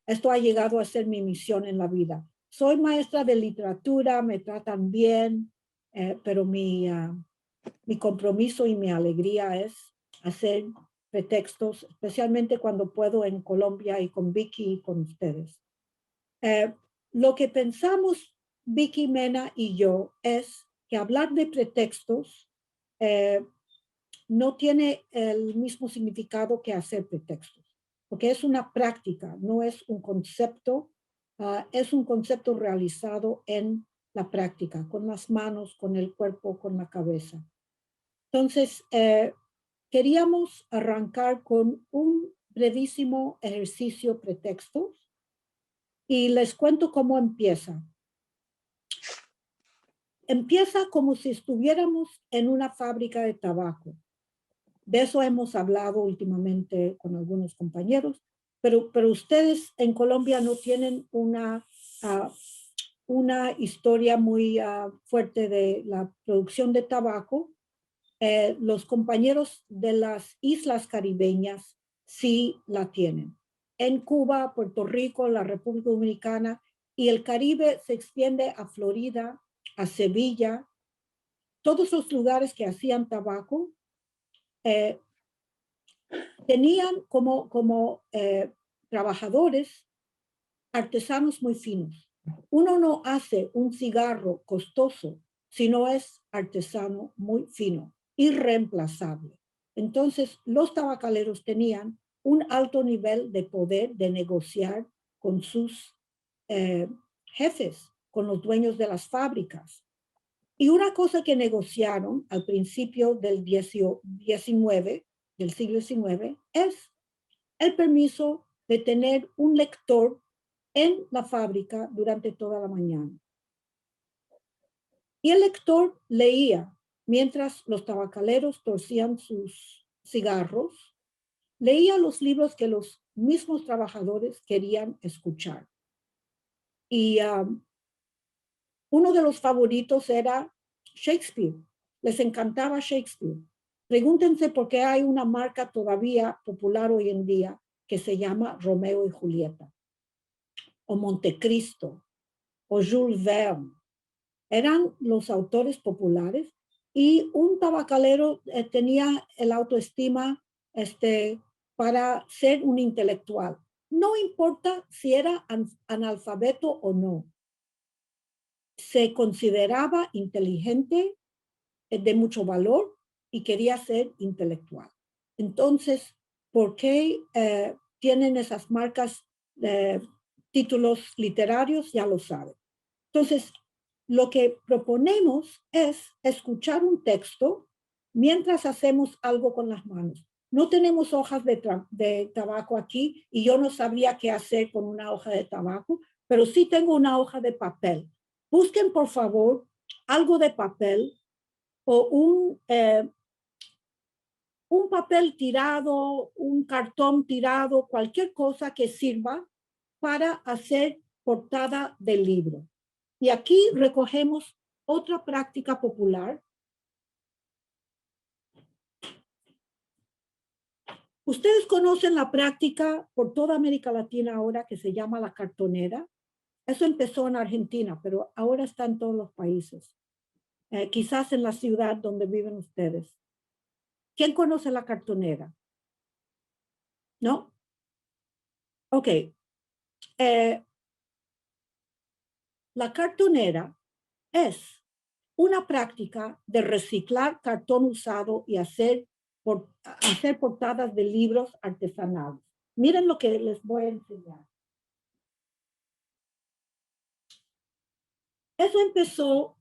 Esto ha llegado a ser mi misión en la vida. Soy maestra de literatura, me tratan bien, pero mi compromiso y mi alegría es hacer pretextos, especialmente cuando puedo en Colombia y con Vicky y con ustedes. Lo que pensamos Vicky Mena y yo es que hablar de pretextos no tiene el mismo significado que hacer pretextos, porque es una práctica, no es un concepto, es un concepto realizado en la práctica, con las manos, con el cuerpo, con la cabeza. Entonces, queríamos arrancar con un brevísimo ejercicio pretextos y les cuento cómo empieza. Empieza como si estuviéramos en una fábrica de tabaco. De eso hemos hablado últimamente con algunos compañeros, pero ustedes en Colombia no tienen una historia muy fuerte de la producción de tabaco. Los compañeros de las islas caribeñas sí la tienen. En Cuba, Puerto Rico, la República Dominicana y el Caribe se extiende a Florida, a Sevilla, todos los lugares que hacían tabaco tenían como trabajadores artesanos muy finos. Uno no hace un cigarro costoso si no es artesano muy fino, irreemplazable. Entonces, los tabacaleros tenían un alto nivel de poder de negociar con sus jefes, con los dueños de las fábricas. Y una cosa que negociaron al principio del del siglo XIX, es el permiso de tener un lector en la fábrica durante toda la mañana. Y el lector leía, mientras los tabacaleros torcían sus cigarros, leía los libros que los mismos trabajadores querían escuchar. Y uno de los favoritos era Shakespeare. Les encantaba Shakespeare. Pregúntense por qué hay una marca todavía popular hoy en día que se llama Romeo y Julieta, o Montecristo, o Jules Verne. Eran los autores populares y un tabacalero tenía el autoestima para ser un intelectual. No importa si era analfabeto o no. Se consideraba inteligente, de mucho valor y quería ser intelectual. Entonces, ¿por qué tienen esas marcas títulos literarios? Ya lo saben. Entonces, lo que proponemos es escuchar un texto mientras hacemos algo con las manos. No tenemos hojas de tabaco aquí y yo no sabría qué hacer con una hoja de tabaco, pero sí tengo una hoja de papel. Busquen, por favor, algo de papel o un papel tirado, un cartón tirado, cualquier cosa que sirva para hacer portada del libro. Y aquí recogemos otra práctica popular. Ustedes conocen la práctica por toda América Latina ahora que se llama la cartonera. Eso empezó en Argentina, pero ahora está en todos los países. Quizás en la ciudad donde viven ustedes. ¿Quién conoce la cartonera? ¿No? Ok. La cartonera es una práctica de reciclar cartón usado y hacer portadas de libros artesanales. Miren lo que les voy a enseñar. Eso empezó,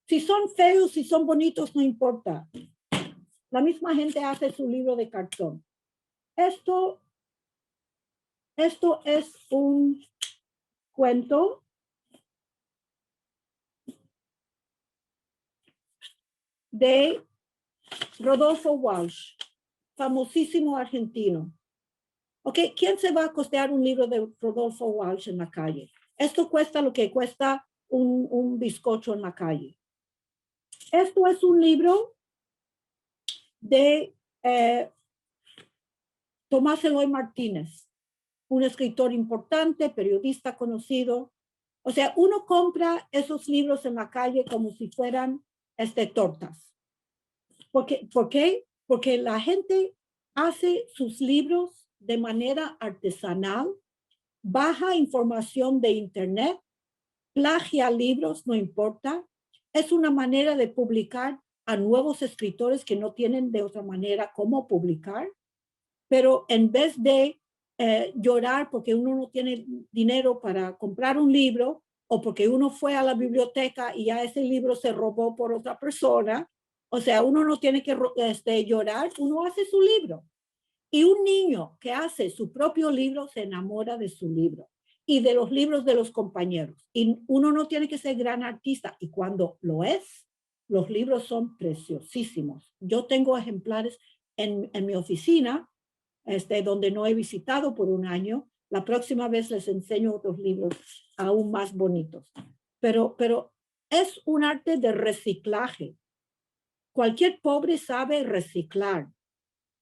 si son feos, si son bonitos, no importa. La misma gente hace su libro de cartón. Esto es un cuento de Rodolfo Walsh, famosísimo argentino. ¿Ok? ¿Quién se va a costear un libro de Rodolfo Walsh en la calle? Esto cuesta lo que cuesta un bizcocho en la calle. Esto es un libro de Tomás Eloy Martínez. un escritor importante, periodista conocido. O sea, uno compra esos libros en la calle como si fueran tortas. ¿Por qué? Porque la gente hace sus libros de manera artesanal, baja información de internet, plagia libros, no importa. Es una manera de publicar a nuevos escritores que no tienen de otra manera cómo publicar. Pero en vez de llorar porque uno no tiene dinero para comprar un libro o porque uno fue a la biblioteca y ya ese libro se robó por otra persona, o sea, uno no tiene que llorar, uno hace su libro. Y un niño que hace su propio libro se enamora de su libro y de los libros de los compañeros. Y uno no tiene que ser gran artista. Y cuando lo es, los libros son preciosísimos. Yo tengo ejemplares en mi oficina, donde no he visitado por un año. La próxima vez les enseño otros libros aún más bonitos. Pero es un arte de reciclaje. Cualquier pobre sabe reciclar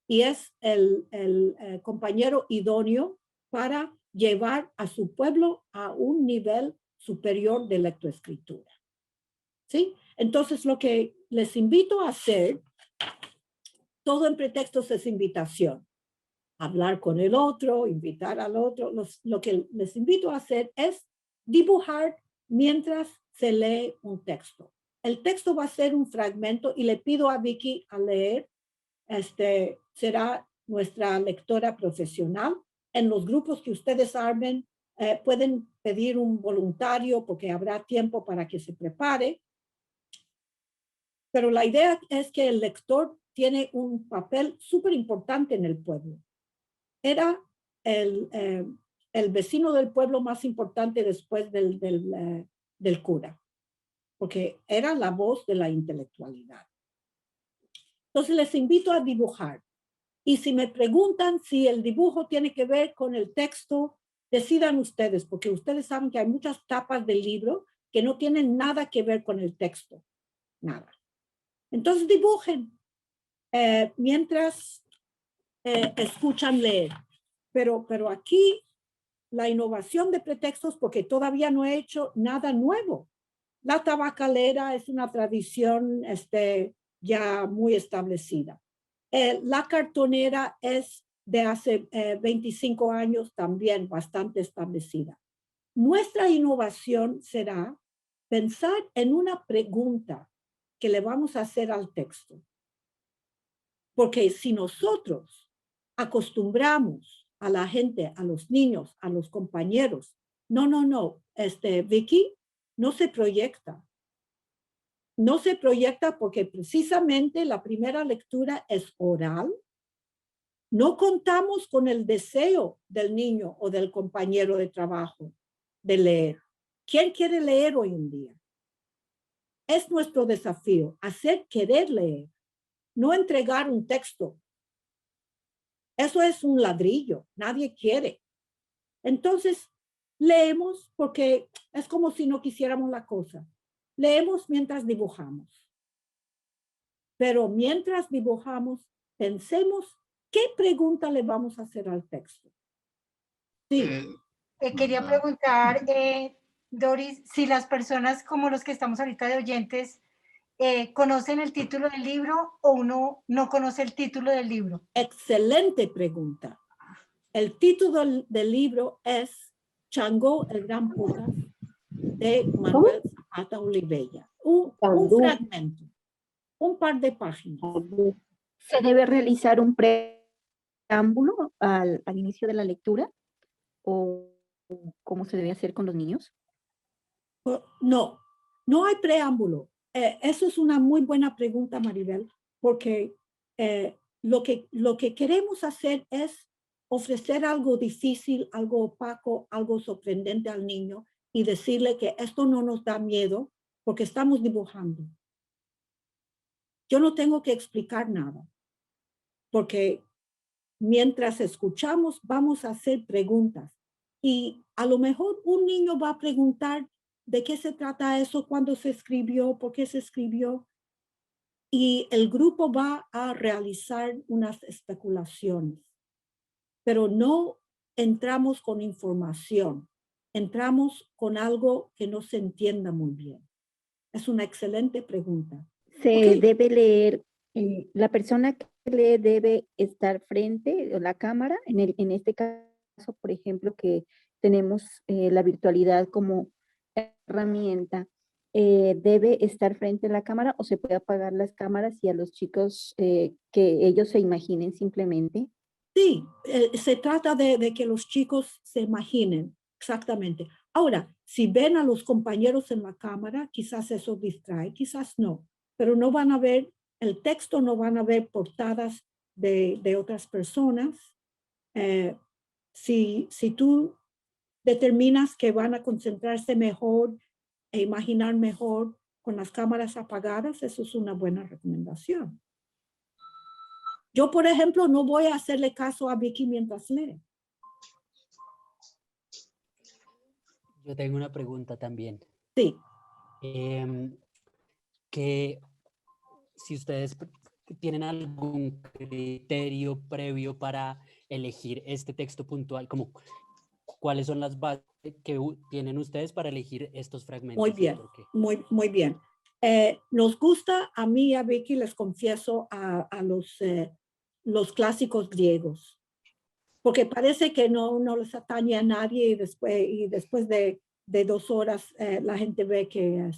y es el compañero idóneo para llevar a su pueblo a un nivel superior de lectoescritura. ¿Sí? Entonces, lo que les invito a hacer, todo en pretextos es invitación. Hablar con el otro, invitar al otro. Lo que les invito a hacer es dibujar mientras se lee un texto. El texto va a ser un fragmento y le pido a Vicky a leer. Será nuestra lectora profesional. En los grupos que ustedes armen, pueden pedir un voluntario porque habrá tiempo para que se prepare. Pero la idea es que el lector tiene un papel súper importante en el pueblo. Era el vecino del pueblo más importante después del cura, porque era la voz de la intelectualidad. Entonces les invito a dibujar. Y si me preguntan si el dibujo tiene que ver con el texto, decidan ustedes, porque ustedes saben que hay muchas tapas del libro que no tienen nada que ver con el texto. Nada. Entonces dibujen mientras escuchan leer. Pero aquí la innovación de pretextos, porque todavía no he hecho nada nuevo. La tabacalera es una tradición ya muy establecida. La cartonera es de hace 25 años también bastante establecida. Nuestra innovación será pensar en una pregunta que le vamos a hacer al texto. Porque si nosotros acostumbramos a la gente, a los niños, a los compañeros, no, Vicky, no se proyecta. No se proyecta porque precisamente la primera lectura es oral. No contamos con el deseo del niño o del compañero de trabajo de leer. ¿Quién quiere leer hoy en día? Es nuestro desafío, hacer querer leer, no entregar un texto. Eso es un ladrillo, nadie quiere. Entonces, leemos porque es como si no quisiéramos la cosa. Leemos mientras dibujamos. Pero mientras dibujamos, pensemos qué pregunta le vamos a hacer al texto. Sí. Quería preguntar, Doris, si las personas como los que estamos ahorita de oyentes conocen el título del libro o uno no conoce el título del libro. Excelente pregunta. El título del libro es Changó el Gran Putas de Manuel Zapata Olivella. Un fragmento, un par de páginas. ¿Se debe realizar un preámbulo al inicio de la lectura? ¿O cómo se debe hacer con los niños? No, no hay preámbulo. Eso es una muy buena pregunta, Maribel, porque lo que queremos hacer es ofrecer algo difícil, algo opaco, algo sorprendente al niño y decirle que esto no nos da miedo porque estamos dibujando. Yo no tengo que explicar nada, porque mientras escuchamos vamos a hacer preguntas y a lo mejor un niño va a preguntar de qué se trata eso, cuándo se escribió, por qué se escribió, y el grupo va a realizar unas especulaciones, pero no entramos con información, entramos con algo que no se entienda muy bien? Es una excelente pregunta. Se Ok. debe leer, la persona que lee debe estar frente a la cámara, en este caso, por ejemplo, que tenemos la virtualidad como herramienta, debe estar frente a la cámara o se puede apagar las cámaras y a los chicos que ellos se imaginen simplemente. Sí, se trata de que los chicos se imaginen, exactamente. Ahora, si ven a los compañeros en la cámara, quizás eso distrae, quizás no, pero no van a ver el texto, no van a ver portadas de otras personas. Si tú determinas que van a concentrarse mejor e imaginar mejor con las cámaras apagadas, eso es una buena recomendación. Yo, por ejemplo, no voy a hacerle caso a Vicky mientras lee. Yo tengo una pregunta también. Sí. Que si ustedes tienen algún criterio previo para elegir este texto puntual, como cuáles son las bases que tienen ustedes para elegir estos fragmentos. Muy bien, muy bien. Nos gusta, a mí y a Vicky, les confieso, a los clásicos griegos, porque parece que no les atañe a nadie y después de 2 horas la gente ve que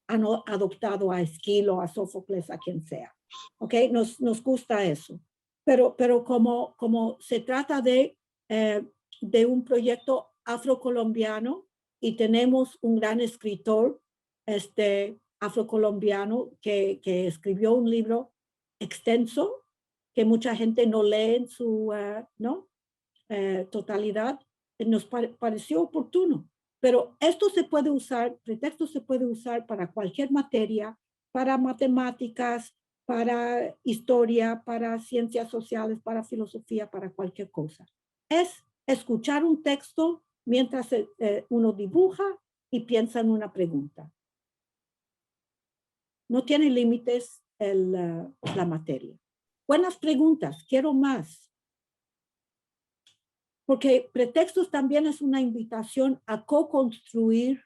han adoptado a Esquilo, a Sófocles, a quien sea. ¿Ok? Nos gusta eso. Pero como se trata de un proyecto afrocolombiano y tenemos un gran escritor afrocolombiano que escribió un libro extenso que mucha gente no lee en su totalidad, nos pareció oportuno. Pero esto se puede usar, pretexto se puede usar para cualquier materia, para matemáticas, para historia, para ciencias sociales, para filosofía, para cualquier cosa. Es escuchar un texto mientras uno dibuja y piensa en una pregunta. No tiene límites la materia. Buenas preguntas, quiero más. Porque pretextos también es una invitación a co-construir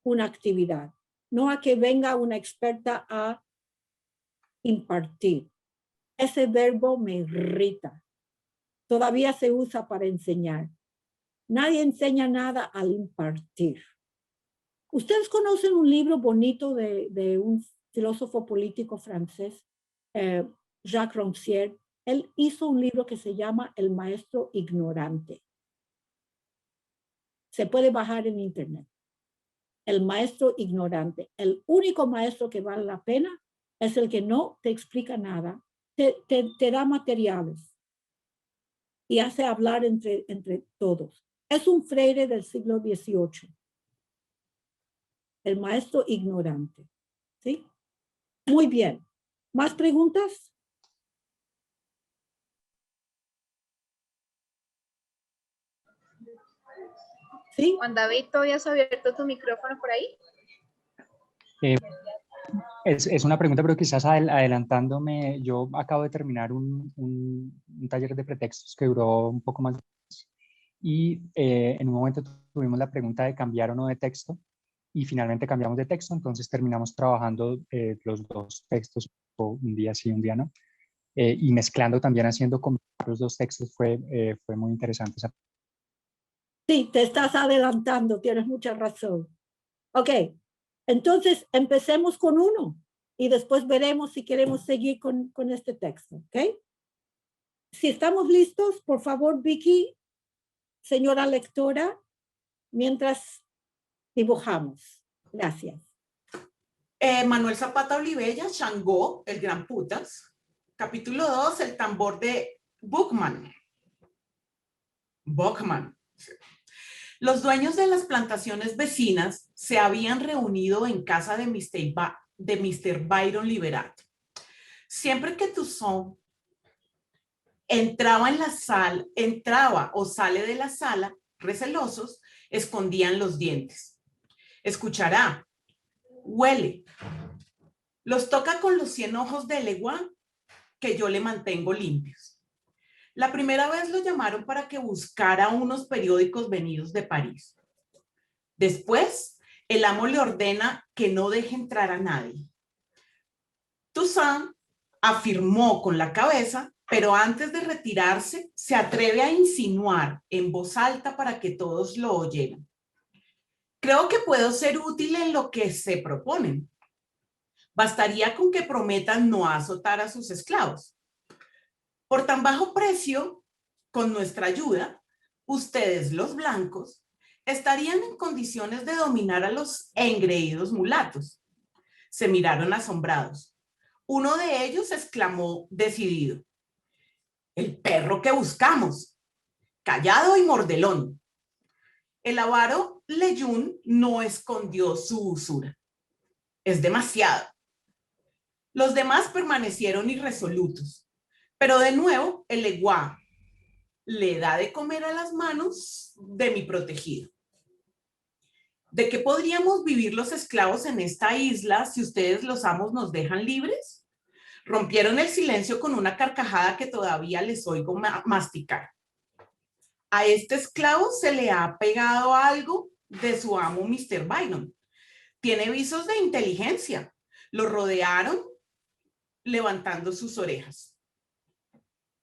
una actividad, no a que venga una experta a impartir. Ese verbo me irrita. Todavía se usa para enseñar. Nadie enseña nada al impartir. Ustedes conocen un libro bonito de un filósofo político francés, Jacques Rancière. Él hizo un libro que se llama El maestro ignorante. Se puede bajar en internet. El maestro ignorante. El único maestro que vale la pena es el que no te explica nada, te da materiales y hace hablar entre todos. Es un Freire del siglo XVIII. El maestro ignorante. ¿Sí? Muy bien. ¿Más preguntas? ¿Sí? Juan David, ¿todavía has abierto tu micrófono por ahí? Es una pregunta, pero quizás adelantándome, yo acabo de terminar un taller de pretextos que duró un poco más y en un momento tuvimos la pregunta de cambiar o no de texto y finalmente cambiamos de texto, entonces terminamos trabajando los 2 textos, un día sí, un día no, y mezclando también, haciendo con los 2 textos, fue muy interesante esa. Sí, te estás adelantando, tienes mucha razón. Ok, entonces empecemos con uno y después veremos si queremos seguir con este texto, ¿ok? Si estamos listos, por favor, Vicky, señora lectora, mientras dibujamos. Gracias. Manuel Zapata Olivella, Shango, el gran putas. Capítulo 2, el tambor de Buckman. Los dueños de las plantaciones vecinas se habían reunido en casa de Mr. Byron Liberato. Siempre que Toussaint entraba o sale de la sala, recelosos, escondían los dientes. Escuchará, huele, los toca con los 100 ojos de Leguán que yo le mantengo limpios. La primera vez lo llamaron para que buscara unos periódicos venidos de París. Después, el amo le ordena que no deje entrar a nadie. Toussaint afirmó con la cabeza, pero antes de retirarse, se atreve a insinuar en voz alta para que todos lo oyeran: creo que puedo ser útil en lo que se proponen. Bastaría con que prometan no azotar a sus esclavos. Por tan bajo precio, con nuestra ayuda, ustedes, los blancos, estarían en condiciones de dominar a los engreídos mulatos. Se miraron asombrados. Uno de ellos exclamó decidido: el perro que buscamos, callado y mordelón. El avaro Leyún no escondió su usura. Es demasiado. Los demás permanecieron irresolutos, pero de nuevo el leguá le da de comer a las manos de mi protegido. ¿De qué podríamos vivir los esclavos en esta isla si ustedes, los amos, nos dejan libres? Rompieron el silencio con una carcajada que todavía les oigo masticar. A este esclavo se le ha pegado algo de su amo Mr. Byron. Tiene visos de inteligencia. Lo rodearon levantando sus orejas.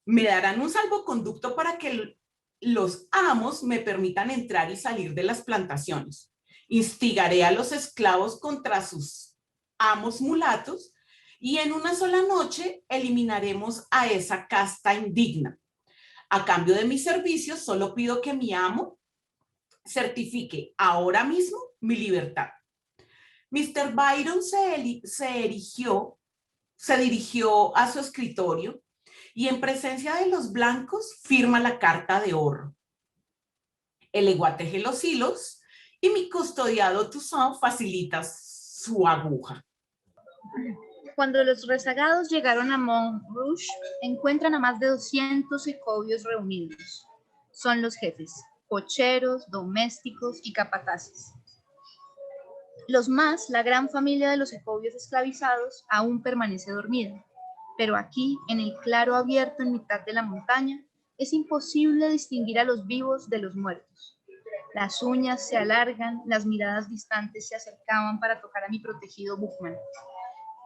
Me darán un salvoconducto para que los amos me permitan entrar y salir de las plantaciones. Instigaré a los esclavos contra sus amos mulatos y en una sola noche eliminaremos a esa casta indigna. A cambio de mis servicios, solo pido que mi amo certifique ahora mismo mi libertad. Mr. Byron se dirigió a su escritorio y en presencia de los blancos firma la carta de ahorro. El leguá teje los hilos y mi custodiado Toussaint facilita su aguja. Cuando los rezagados llegaron a Montrouge, encuentran a más de 200 ecobios reunidos. Son los jefes, cocheros, domésticos y capataces. Los más, la gran familia de los ecobios esclavizados, aún permanece dormida, pero aquí, en el claro abierto en mitad de la montaña, es imposible distinguir a los vivos de los muertos. Las uñas se alargan, las miradas distantes se acercaban para tocar a mi protegido Buchmann.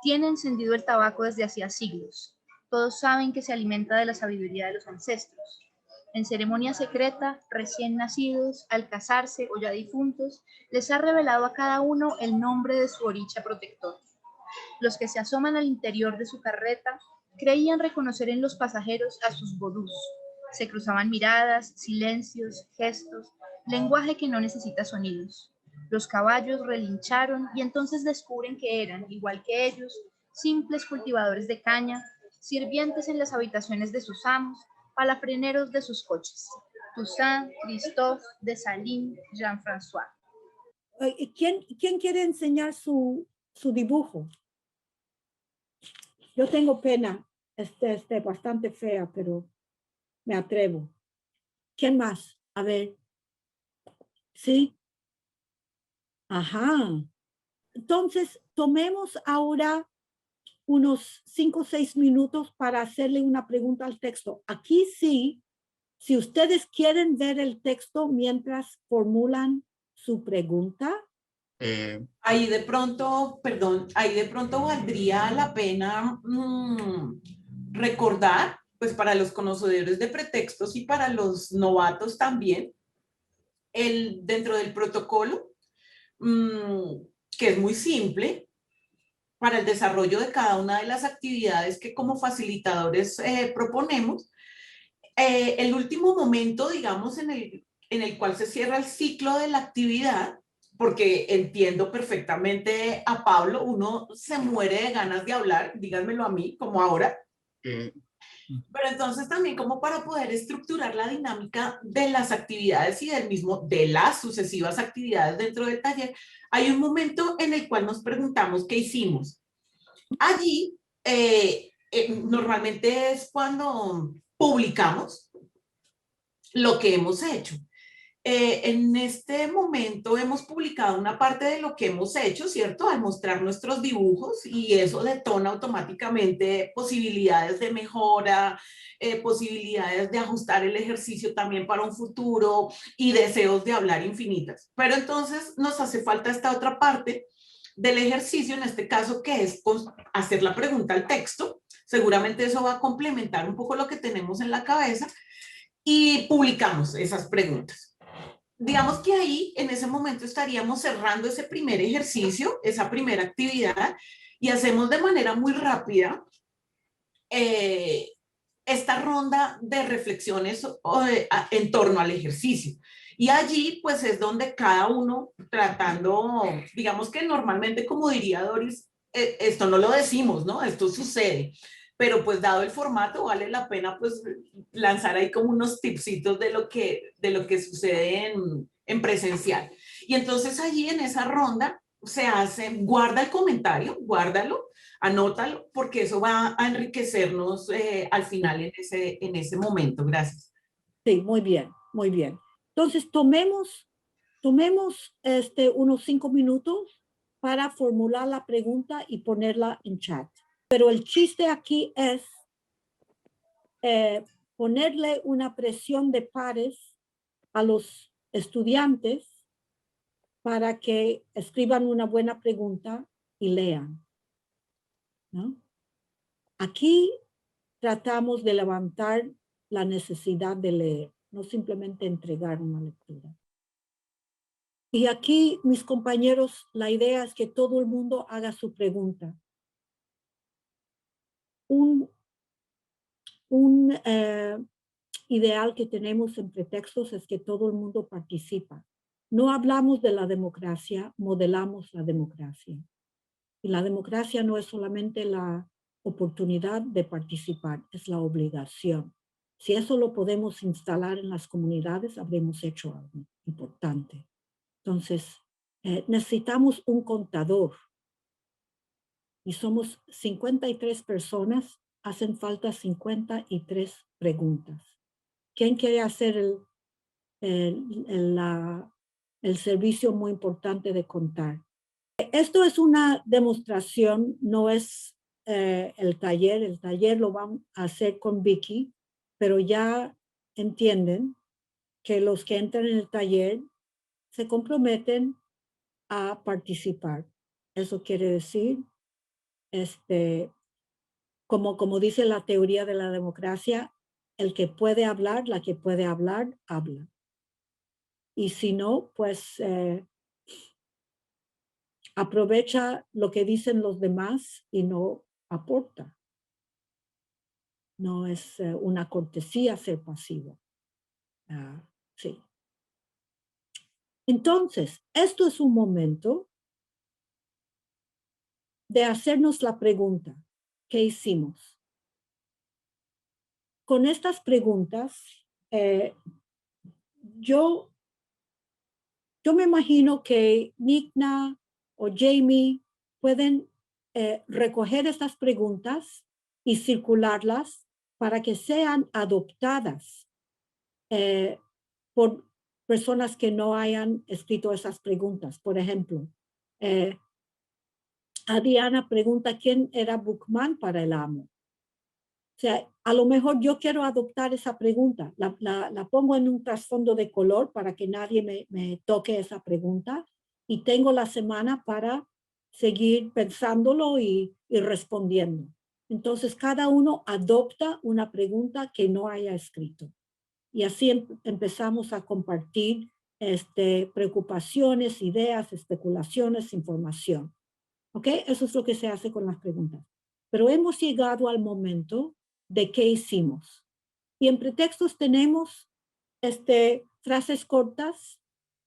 Tiene encendido el tabaco desde hacía siglos. Todos saben que se alimenta de la sabiduría de los ancestros. En ceremonia secreta, recién nacidos, al casarse o ya difuntos, les ha revelado a cada uno el nombre de su oricha protector. Los que se asoman al interior de su carreta creían reconocer en los pasajeros a sus vodús. Se cruzaban miradas, silencios, gestos, lenguaje que no necesita sonidos. Los caballos relincharon y entonces descubren que eran, igual que ellos, simples cultivadores de caña, sirvientes en las habitaciones de sus amos, palafreneros de sus coches. Toussaint, Christophe, Dessalines, Jean-François. ¿Quién quiere enseñar su dibujo? Yo tengo pena, bastante fea, pero me atrevo. ¿Quién más? A ver. ¿Sí? Ajá. Entonces, tomemos ahora unos 5 o 6 minutos para hacerle una pregunta al texto. Aquí sí, si ustedes quieren ver el texto mientras formulan su pregunta. Ahí de pronto valdría la pena recordar, pues para los conocedores de pretextos y para los novatos también, dentro del protocolo, que es muy simple, para el desarrollo de cada una de las actividades que como facilitadores proponemos. El último momento, digamos, en el cual se cierra el ciclo de la actividad, porque entiendo perfectamente a Pablo, uno se muere de ganas de hablar, díganmelo a mí, como ahora. Pero entonces también como para poder estructurar la dinámica de las actividades y de las sucesivas actividades dentro del taller, hay un momento en el cual nos preguntamos qué hicimos. Allí, normalmente es cuando publicamos lo que hemos hecho. En este momento hemos publicado una parte de lo que hemos hecho, ¿cierto? Al mostrar nuestros dibujos, y eso detona automáticamente posibilidades de mejora, posibilidades de ajustar el ejercicio también para un futuro y deseos de hablar infinitas. Pero entonces nos hace falta esta otra parte del ejercicio, en este caso, que es hacer la pregunta al texto. Seguramente eso va a complementar un poco lo que tenemos en la cabeza, y publicamos esas preguntas. Digamos que ahí, en ese momento, estaríamos cerrando ese primer ejercicio, esa primera actividad, y hacemos de manera muy rápida esta ronda de reflexiones en torno al ejercicio. Y allí, pues, es donde cada uno tratando, digamos que normalmente, como diría Doris, esto no lo decimos, ¿no? Esto sucede. Pero pues dado el formato, vale la pena pues lanzar ahí como unos tipsitos de lo que sucede en presencial. Y entonces allí en esa ronda se hace, guarda el comentario, guárdalo, anótalo, porque eso va a enriquecernos al final en ese momento. Gracias. Sí, muy bien, muy bien. Entonces, tomemos unos 5 minutos para formular la pregunta y ponerla en chat. Pero el chiste aquí es ponerle una presión de pares a los estudiantes para que escriban una buena pregunta y lean, ¿no? Aquí tratamos de levantar la necesidad de leer, no simplemente entregar una lectura. Y aquí, mis compañeros, la idea es que todo el mundo haga su pregunta. Un ideal que tenemos en pretextos es que todo el mundo participa. No hablamos de la democracia, modelamos la democracia. Y la democracia no es solamente la oportunidad de participar, es la obligación. Si eso lo podemos instalar en las comunidades, habremos hecho algo importante. Entonces, necesitamos un contador. Y somos 53 personas, hacen falta 53 preguntas. ¿Quién quiere hacer el servicio muy importante de contar? Esto es una demostración, no es el taller lo van a hacer con Vicky, pero ya entienden que los que entran en el taller se comprometen a participar. Eso quiere decir, como dice la teoría de la democracia, el que puede hablar, la que puede hablar, habla. Y si no, pues aprovecha lo que dicen los demás y no aporta. No es una cortesía ser pasivo. Sí. Entonces, esto es un momento de hacernos la pregunta, ¿qué hicimos? Con estas preguntas, yo me imagino que Nikna o Jamie pueden recoger estas preguntas y circularlas para que sean adoptadas por personas que no hayan escrito esas preguntas. Por ejemplo, Adriana pregunta, ¿quién era Bookman para el amo? O sea, a lo mejor yo quiero adoptar esa pregunta, la pongo en un trasfondo de color para que nadie me toque esa pregunta, y tengo la semana para seguir pensándolo y respondiendo. Entonces, cada uno adopta una pregunta que no haya escrito. Y así empezamos a compartir preocupaciones, ideas, especulaciones, información. ¿Ok? Eso es lo que se hace con las preguntas. Pero hemos llegado al momento de qué hicimos. Y en pretextos tenemos frases cortas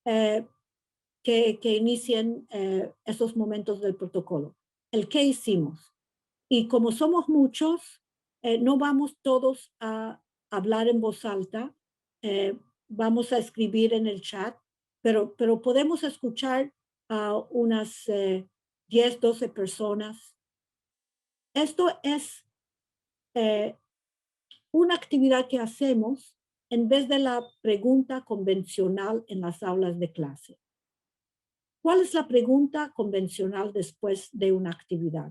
que inicien esos momentos del protocolo. El qué hicimos. Y como somos muchos, no vamos todos a hablar en voz alta, vamos a escribir en el chat, pero podemos escuchar a unas 10, 12 personas. Esto es una actividad que hacemos en vez de la pregunta convencional en las aulas de clase. ¿Cuál es la pregunta convencional después de una actividad?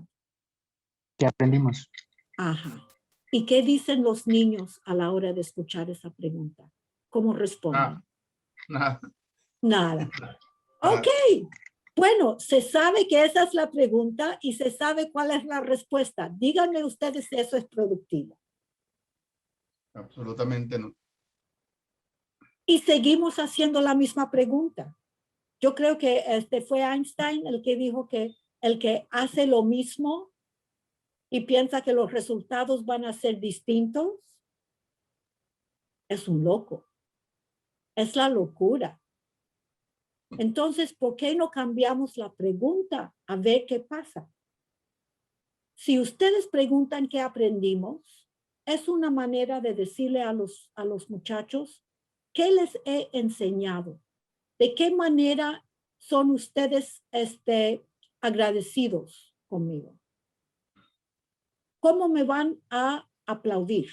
¿Qué aprendimos? Ajá. ¿Y qué dicen los niños a la hora de escuchar esa pregunta? ¿Cómo responden? Nada. Nada. Ok. Bueno, se sabe que esa es la pregunta y se sabe cuál es la respuesta. Díganme ustedes si eso es productivo. Absolutamente no. Y seguimos haciendo la misma pregunta. Yo creo que fue Einstein el que dijo que el que hace lo mismo y piensa que los resultados van a ser distintos es un loco. Es la locura. Entonces, ¿por qué no cambiamos la pregunta a ver qué pasa? Si ustedes preguntan qué aprendimos, es una manera de decirle a los muchachos qué les he enseñado, de qué manera son ustedes agradecidos conmigo. ¿Cómo me van a aplaudir?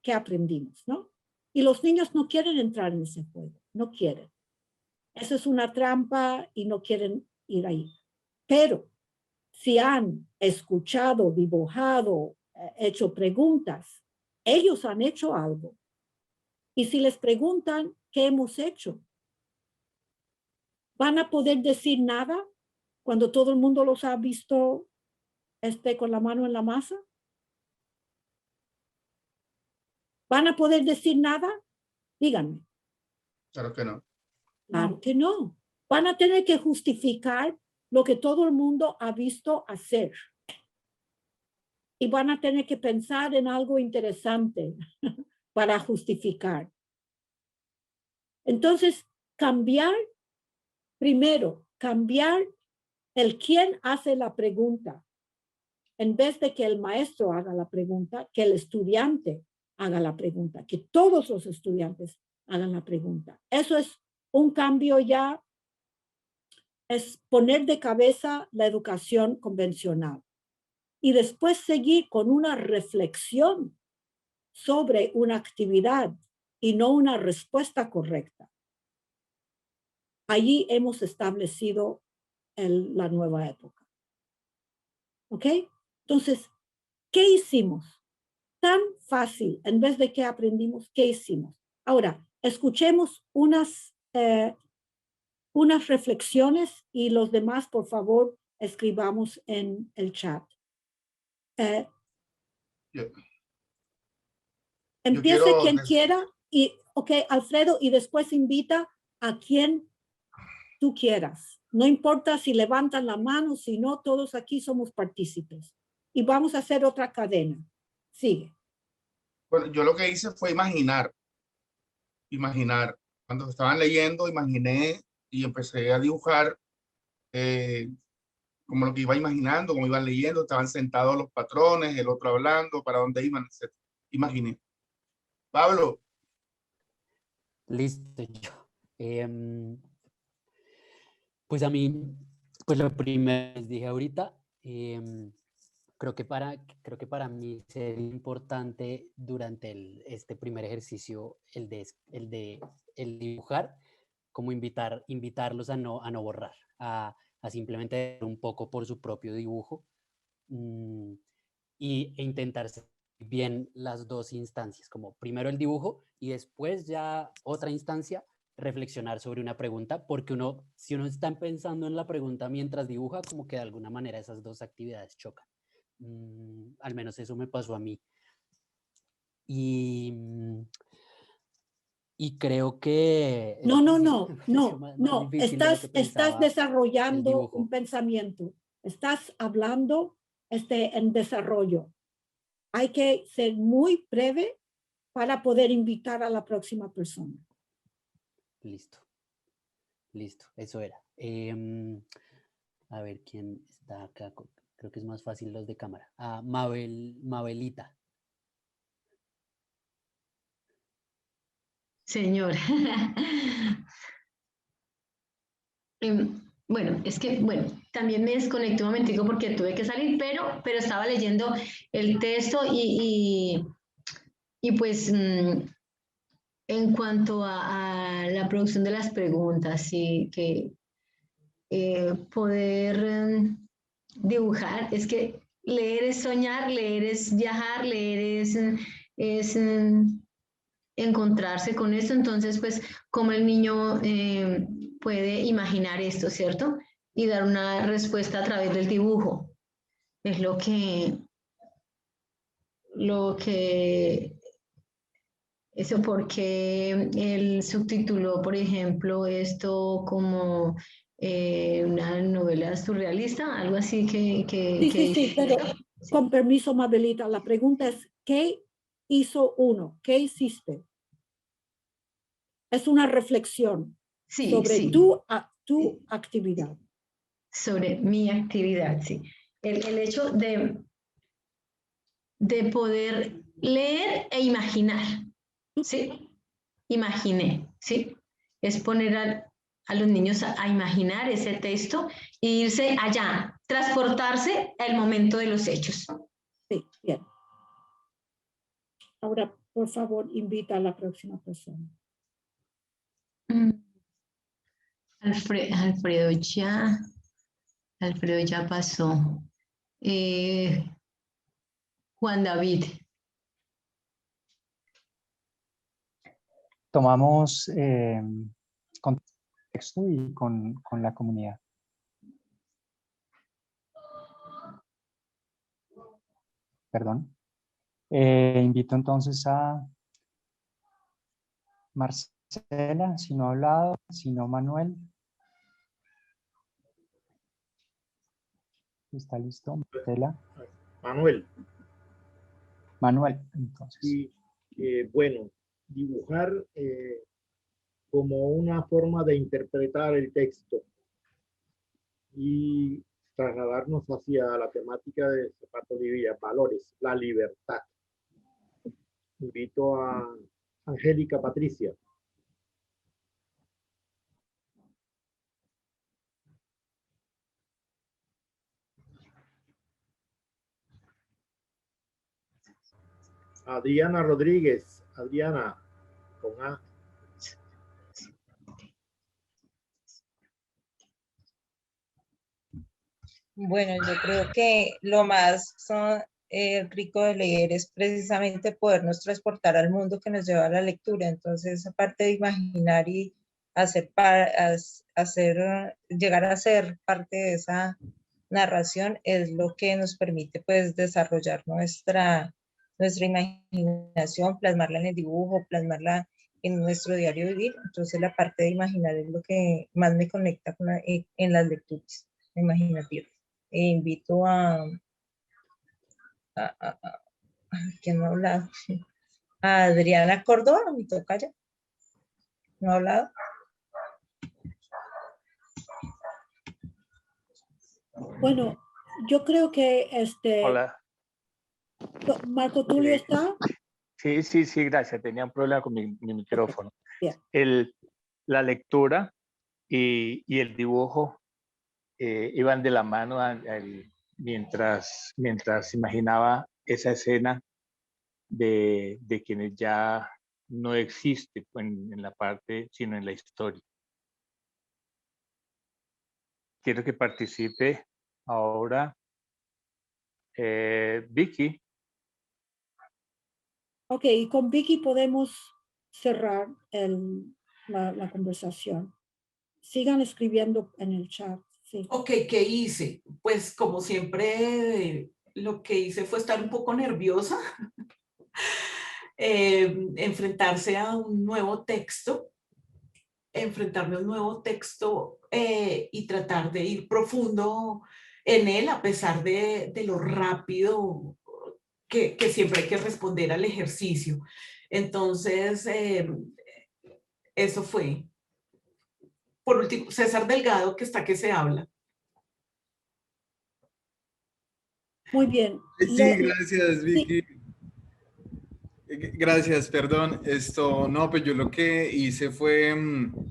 ¿Qué aprendimos, no? Y los niños no quieren entrar en ese juego, no quieren. Eso es una trampa y no quieren ir ahí. Pero si han escuchado, dibujado, hecho preguntas, ellos han hecho algo. Y si les preguntan qué hemos hecho, ¿van a poder decir nada cuando todo el mundo los ha visto con la mano en la masa? ¿Van a poder decir nada? Díganme. Claro que no. Claro que no. Van a tener que justificar lo que todo el mundo ha visto hacer. Y van a tener que pensar en algo interesante para justificar. Entonces, primero, cambiar el quién hace la pregunta. En vez de que el maestro haga la pregunta, que el estudiante haga la pregunta, que todos los estudiantes hagan la pregunta. Eso es un cambio ya, es poner de cabeza la educación convencional y después seguir con una reflexión sobre una actividad y no una respuesta correcta. Allí hemos establecido la nueva época. ¿Ok? Entonces, ¿qué hicimos? Tan fácil, en vez de qué aprendimos, ¿qué hicimos? Ahora, escuchemos unas reflexiones y los demás, por favor, escribamos en el chat. Empiece quien quiera y, ok, Alfredo, y después invita a quien tú quieras. No importa si levantan la mano, si no, todos aquí somos partícipes. Y vamos a hacer otra cadena. Sigue. Bueno, yo lo que hice fue imaginar. Cuando estaban leyendo, imaginé y empecé a dibujar como lo que iba imaginando, como iban leyendo, estaban sentados los patrones, el otro hablando, para dónde iban, etc. Imaginé. Pablo. Listo, yo. Pues a mí, pues lo primero que les dije ahorita, creo que para mí sería importante durante este primer ejercicio el de dibujar, como invitarlos a no borrar, a simplemente un poco por su propio dibujo e intentar ser bien las dos instancias, como primero el dibujo y después ya otra instancia, reflexionar sobre una pregunta, porque si uno está pensando en la pregunta mientras dibuja, como que de alguna manera esas dos actividades chocan. Al menos eso me pasó a mí. Y creo que... No. Estás desarrollando un pensamiento. Estás hablando en desarrollo. Hay que ser muy breve para poder invitar a la próxima persona. Listo, eso era. A ver quién está acá. Creo que es más fácil los de cámara. Mabelita. Señor. Bueno, es que, también me desconecté un momentico porque tuve que salir, pero estaba leyendo el texto y pues en cuanto a la producción de las preguntas, sí, que poder dibujar, es que leer es soñar, leer es viajar, leer es encontrarse con esto. Entonces, pues, como el niño puede imaginar esto, ¿cierto? Y dar una respuesta a través del dibujo. Es lo que eso porque él subtituló, por ejemplo, esto como una novela surrealista, algo así Sí, pero con permiso, Mabelita, la pregunta es, ¿qué hizo uno? ¿Qué hiciste? Es una reflexión sobre tu actividad. Sobre mi actividad, sí. El hecho de poder leer e imaginar, ¿sí? Imaginé, ¿sí? Es poner a los niños a imaginar ese texto e irse allá, transportarse al momento de los hechos. Sí, bien. Ahora, por favor, invita a la próxima persona. Alfredo ya pasó. Juan David. Tomamos contexto y con la comunidad. Perdón. Invito entonces a Marcela, si no ha hablado, si no Manuel. ¿Está listo, Marcela? Manuel, entonces. Y bueno, dibujar como una forma de interpretar el texto y trasladarnos hacia la temática de Zapato de Villa, valores, la libertad. Invito a Angélica Patricia. Adriana Rodríguez, Adriana, con A. Bueno, yo creo que lo más rico de leer es precisamente podernos transportar al mundo que nos lleva a la lectura. Entonces, aparte de imaginar y llegar a ser parte de esa narración, es lo que nos permite pues desarrollar nuestra imaginación, plasmarla en el dibujo, plasmarla en nuestro diario vivir. Entonces, la parte de imaginar es lo que más me conecta con en las lecturas imaginativas. Invito a ¿quién no ha hablado? A Adriana Córdoba, mi tocaya. ¿No ha hablado? Bueno, yo creo que Hola. Marco Tulio está. Sí, gracias. Tenía un problema con mi micrófono. Okay. La lectura y el dibujo iban de la mano mientras imaginaba esa escena de quienes ya no existen en la parte, sino en la historia. Quiero que participe ahora Vicky. Ok, y con Vicky podemos cerrar la conversación. Sigan escribiendo en el chat. Sí. Ok, ¿qué hice? Pues como siempre, lo que hice fue estar un poco nerviosa. Enfrentarse a un nuevo texto, enfrentarme a un nuevo texto y tratar de ir profundo en él, a pesar de lo rápido que siempre hay que responder al ejercicio. Entonces, eso fue. Por último, César Delgado, que está que se habla. Muy bien. Sí, gracias, Vicky. Gracias, perdón. No, pues yo lo que hice fue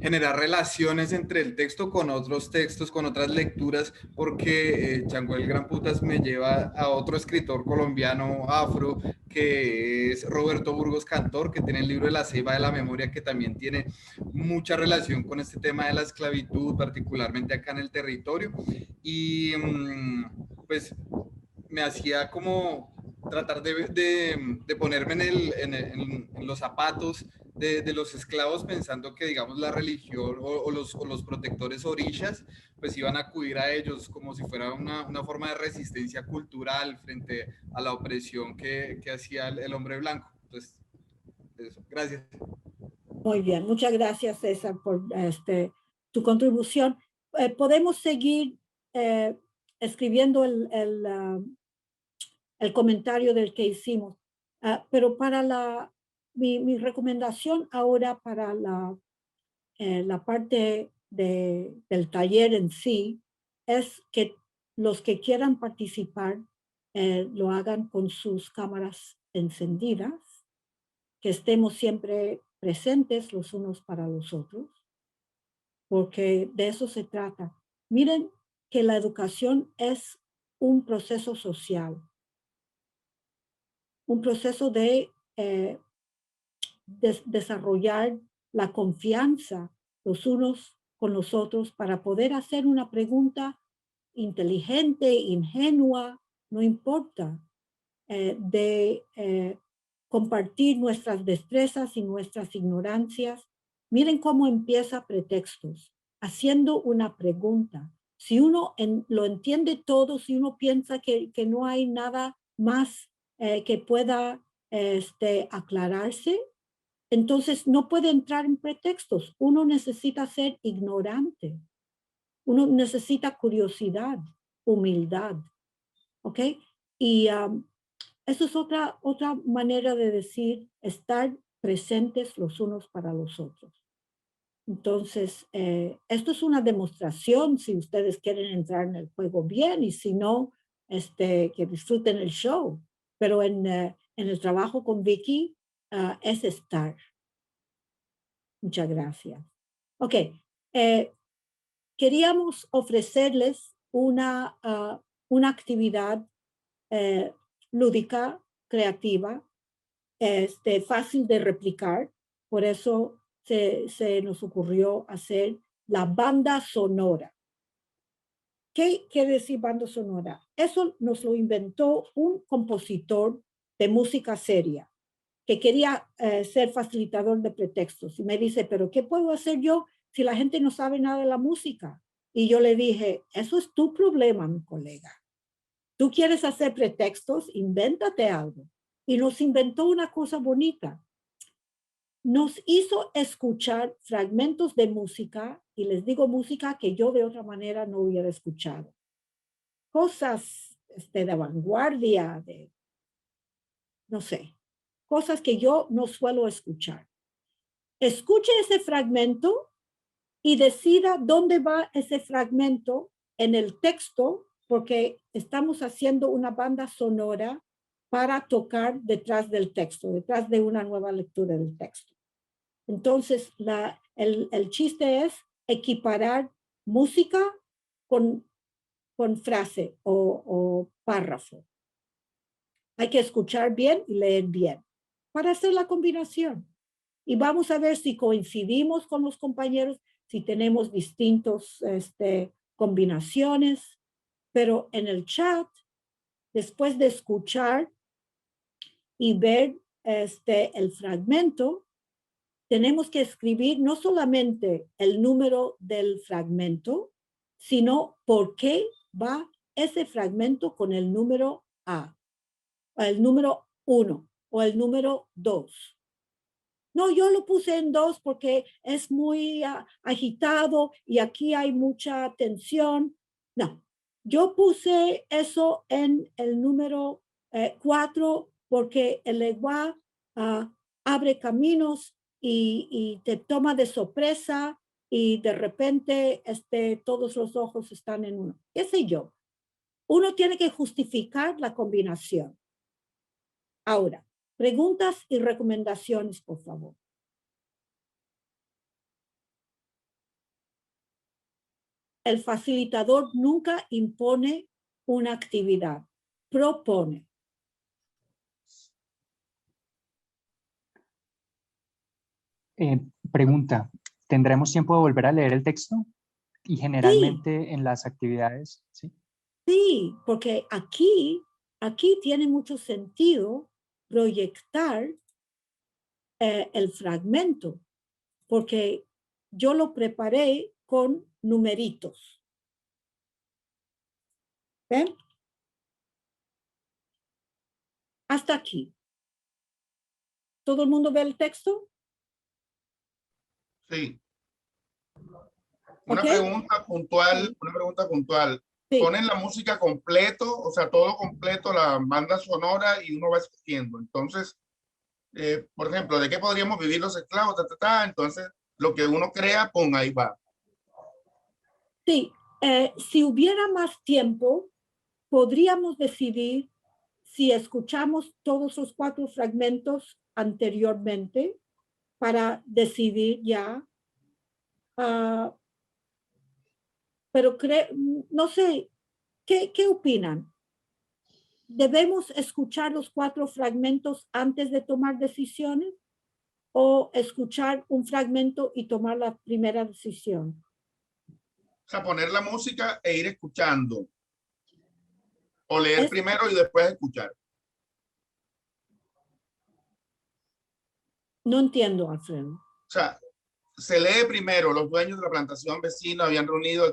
generar relaciones entre el texto con otros textos, con otras lecturas, porque Chango el Gran Putas me lleva a otro escritor colombiano afro, que es Roberto Burgos Cantor, que tiene el libro de La Ceiba de la Memoria, que también tiene mucha relación con este tema de la esclavitud, particularmente acá en el territorio. Y pues me hacía como tratar de ponerme en los zapatos de los esclavos, pensando que, digamos, la religión o los protectores orishas, pues iban a acudir a ellos como si fuera una forma de resistencia cultural frente a la opresión que hacía el hombre blanco. Entonces, eso. Gracias. Muy bien, muchas gracias, César, por tu contribución. Podemos seguir escribiendo el comentario del que hicimos, pero para mi recomendación ahora para la parte del taller en sí es que los que quieran participar lo hagan con sus cámaras encendidas, que estemos siempre presentes los unos para los otros, porque de eso se trata. Miren que la educación es un proceso social, un proceso de desarrollar la confianza los unos con los otros para poder hacer una pregunta inteligente, ingenua, no importa, de compartir nuestras destrezas y nuestras ignorancias. Miren cómo empieza Pretextos, haciendo una pregunta. Si uno lo entiende todo, si uno piensa que no hay nada más que pueda aclararse, entonces no puede entrar en pretextos. Uno necesita ser ignorante. Uno necesita curiosidad, humildad. ¿Ok? Y eso es otra manera de decir estar presentes los unos para los otros. Entonces, esto es una demostración, si ustedes quieren entrar en el juego bien, y si no, que disfruten el show. Pero en el trabajo con Vicky es estar. Muchas gracias. Ok, queríamos ofrecerles una actividad lúdica, creativa, fácil de replicar. Por eso se nos ocurrió hacer la banda sonora. ¿Qué quiere decir banda sonora? Eso nos lo inventó un compositor de música seria que quería ser facilitador de pretextos. Y me dice, ¿pero qué puedo hacer yo si la gente no sabe nada de la música? Y yo le dije, eso es tu problema, mi colega. Tú quieres hacer pretextos, invéntate algo. Y nos inventó una cosa bonita. Nos hizo escuchar fragmentos de música, y les digo música que yo de otra manera no hubiera escuchado. Cosas de vanguardia, no sé, cosas que yo no suelo escuchar. Escuche ese fragmento y decida dónde va ese fragmento en el texto, porque estamos haciendo una banda sonora para tocar detrás del texto, detrás de una nueva lectura del texto. Entonces, el chiste es equiparar música con frase o párrafo. Hay que escuchar bien y leer bien para hacer la combinación. Y vamos a ver si coincidimos con los compañeros, si tenemos distintas combinaciones. Pero en el chat, después de escuchar y ver el fragmento, tenemos que escribir no solamente el número del fragmento, sino por qué va ese fragmento con el número A, o el número 1 o el número 2. No, yo lo puse en 2 porque es muy agitado y aquí hay mucha tensión. No, yo puse eso en el número 4 porque el lenguaje abre caminos y te toma de sorpresa y de repente todos los ojos están en uno. ¿Qué sé yo? Uno tiene que justificar la combinación. Ahora, Preguntas y recomendaciones, por favor. El facilitador nunca impone una actividad, propone. Pregunta, ¿tendremos tiempo de volver a leer el texto? Y generalmente en las actividades, ¿sí? Sí, porque aquí tiene mucho sentido proyectar el fragmento, porque yo lo preparé con numeritos. ¿Ven? Hasta aquí. ¿Todo el mundo ve el texto? Sí. Una pregunta puntual. Sí. Ponen la música completo, o sea, todo completo, la banda sonora y uno va escogiendo. Entonces, por ejemplo, ¿de qué podríamos vivir los esclavos? Entonces, lo que uno crea, ahí va. Sí, si hubiera más tiempo, podríamos decidir si escuchamos todos los 4 fragmentos anteriormente para decidir ya. Pero no sé, ¿qué opinan? ¿Debemos escuchar los 4 fragmentos antes de tomar decisiones? ¿O escuchar un fragmento y tomar la primera decisión? O sea, poner la música e ir escuchando. O leer primero y después escuchar. No entiendo, Alfredo. O sea, se lee primero, los dueños de la plantación vecina habían reunido,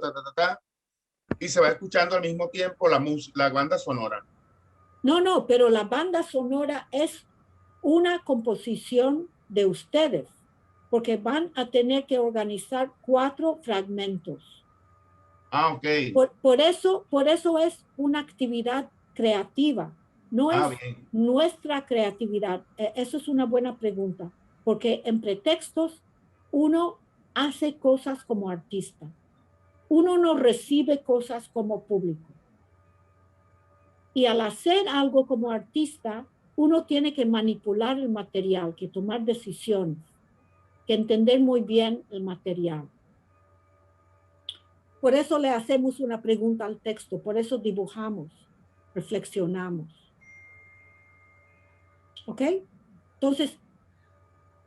y se va escuchando al mismo tiempo la banda sonora. No, pero la banda sonora es una composición de ustedes, porque van a tener que organizar 4 fragmentos. Ah, ok. Por eso es una actividad creativa, no es bien. nuestra creatividad. Eso es una buena pregunta, porque en pretextos uno hace cosas como artista, uno no recibe cosas como público. Y al hacer algo como artista, uno tiene que manipular el material, que tomar decisiones, que entender muy bien el material. Por eso le hacemos una pregunta al texto, por eso dibujamos, reflexionamos. ¿Ok? Entonces,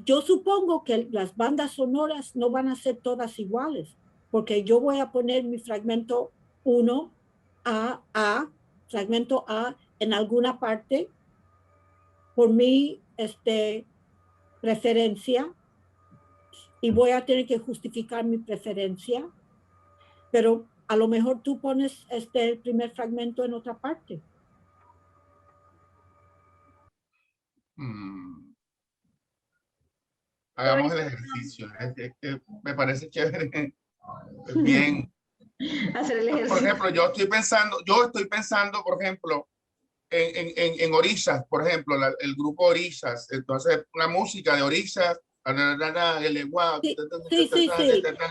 yo supongo que las bandas sonoras no van a ser todas iguales, porque yo voy a poner mi fragmento 1 fragmento A en alguna parte por mi preferencia y voy a tener que justificar mi preferencia, pero a lo mejor tú pones el primer fragmento en otra parte. Hagamos el ejercicio. Me parece chévere. Bien. Hacer el ejercicio. Por ejemplo, yo estoy pensando, por ejemplo, en orillas, por ejemplo, el grupo Orillas. Entonces, una música de orillas, el lenguaje, sí.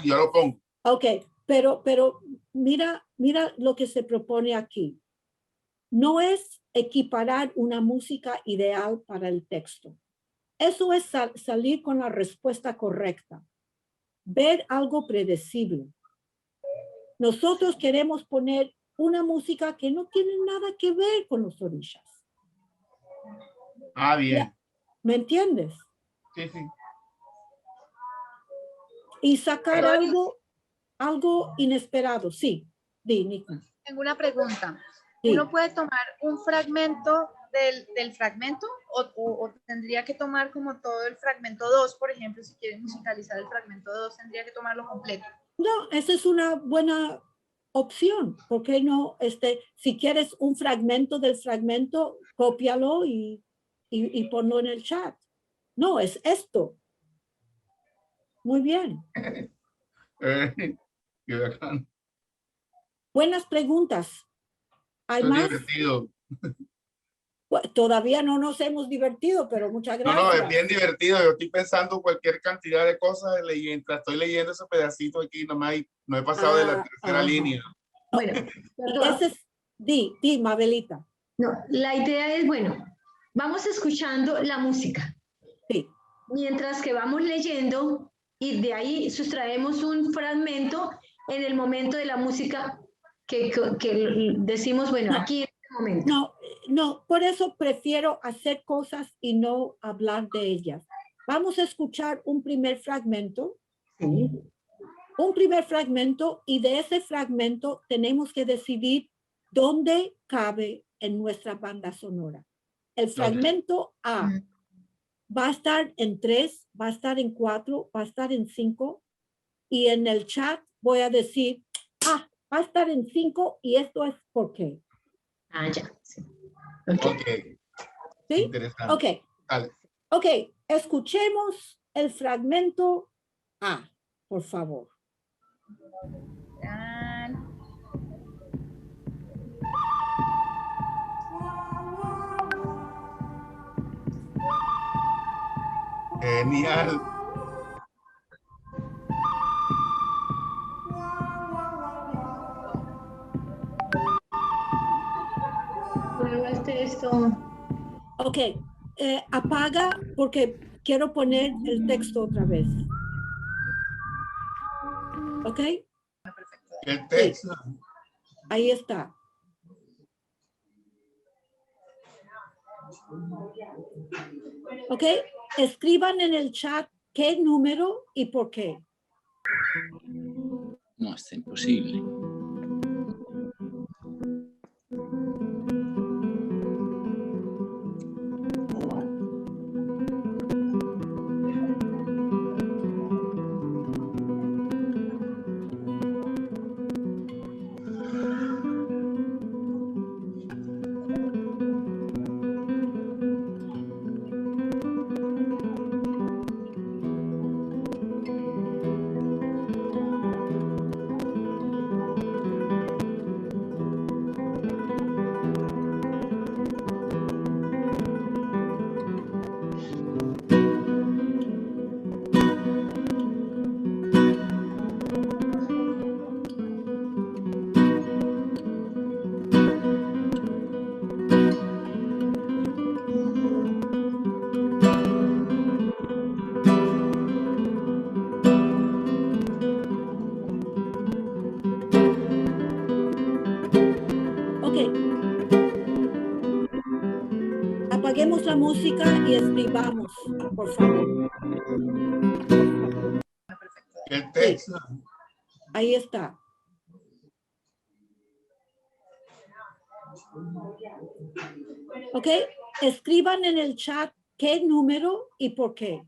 yo lo pongo. Ok, pero mira lo que se propone aquí. No es equiparar una música ideal para el texto. Eso es salir con la respuesta correcta. Ver algo predecible. Nosotros queremos poner una música que no tiene nada que ver con los orillas. Ah, bien. ¿Me entiendes? Sí. Y sacar algo inesperado. Sí, Nico. Tengo una pregunta. Sí. ¿Uno puede tomar un fragmento del fragmento o tendría que tomar como todo el fragmento 2, por ejemplo, si quiere musicalizar el fragmento 2, tendría que tomarlo completo? No, esa es una buena opción. ¿Por qué no? Si quieres un fragmento del fragmento, cópialo y ponlo en el chat. No, es esto. Muy bien. Qué bacán. Buenas preguntas. ¿Hay más? Divertido. Todavía no nos hemos divertido, pero muchas gracias. No, es bien divertido. Yo estoy pensando cualquier cantidad de cosas mientras estoy leyendo ese pedacito aquí, nomás no he pasado de la tercera línea. Bueno, Di, Mabelita. No, la idea es, bueno, vamos escuchando la música. Sí. Mientras que vamos leyendo y de ahí sustraemos un fragmento en el momento de la música que decimos, bueno, No, aquí en este momento. No, por eso prefiero hacer cosas y no hablar de ellas. Vamos a escuchar un primer fragmento. Sí. Un primer fragmento, y de ese fragmento tenemos que decidir dónde cabe en nuestra banda sonora. El fragmento A va a estar en 3, va a estar en 4, va a estar en 5, y en el chat voy a decir, va a estar en 5 y esto es por qué. Ya. Sí. Okay. ¿Sí? Interesante. Ok. Dale. Ok, escuchemos el fragmento A, por favor. Genial. Ok, apaga porque quiero poner el texto otra vez. ¿Ok? El texto. Sí. Ahí está. ¿Ok? Escriban en el chat qué número y por qué. No, está imposible. Apaguemos la música y escribamos, por favor. El texto. Sí. Ahí está. Ok, escriban en el chat qué número y por qué.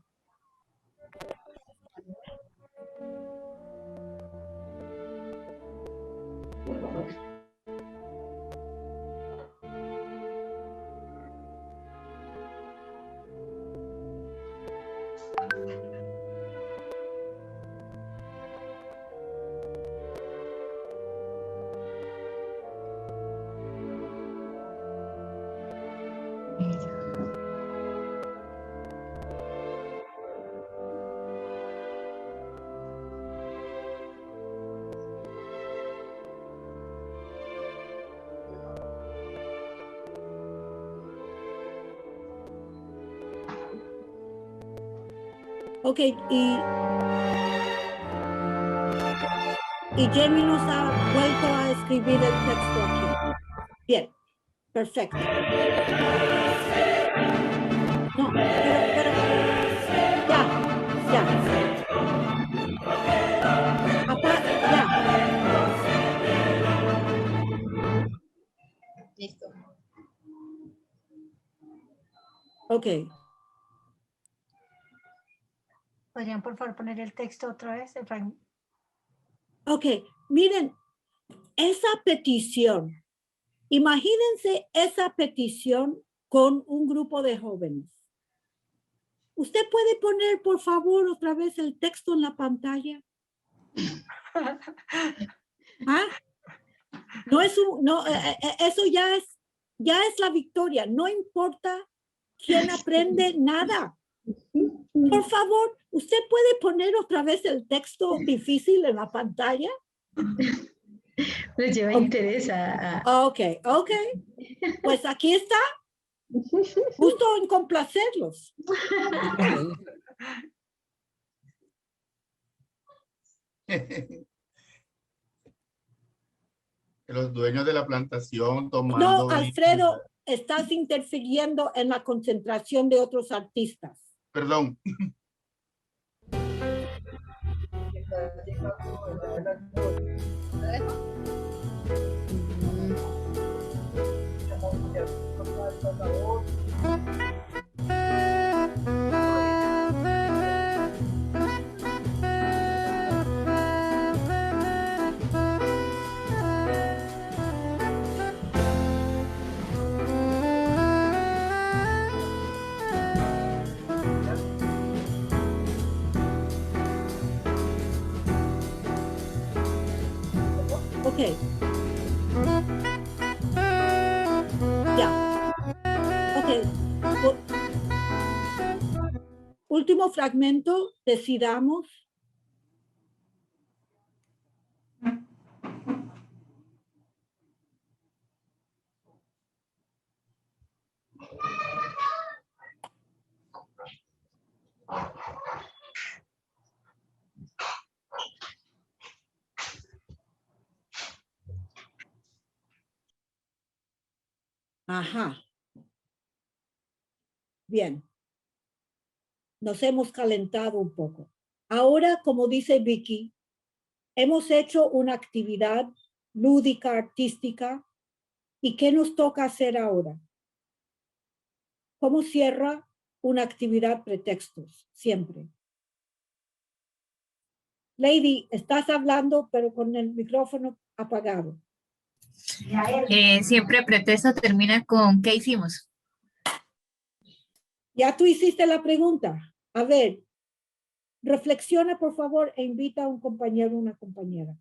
Ok, y Jamie nos ha vuelto a escribir el texto aquí. Bien, perfecto. No, pero, ya. Listo. Ok. ¿Podrían por favor poner el texto otra vez? Ok, miren, esa petición, imagínense esa petición con un grupo de jóvenes. ¿Usted puede poner, por favor, otra vez el texto en la pantalla? ¿Ah? No es eso ya es la victoria. No importa quién aprende nada. Por favor, ¿usted puede poner otra vez el texto difícil en la pantalla? Les lleva interés a... Ok. Pues aquí está. Justo en complacerlos. Los dueños de la plantación tomando... No, Alfredo, estás interfiriendo en la concentración de otros artistas. Perdón. Ok. Ya. Ok. Último fragmento, decidamos. Ajá. Bien. Nos hemos calentado un poco. Ahora, como dice Vicky, hemos hecho una actividad lúdica, artística. ¿Y qué nos toca hacer ahora? ¿Cómo cierra una actividad pretextos? Siempre. Lady, estás hablando, pero con el micrófono apagado. Siempre pretexto termina con ¿qué hicimos? Ya tú hiciste la pregunta. A ver, reflexiona por favor e invita a un compañero o una compañera.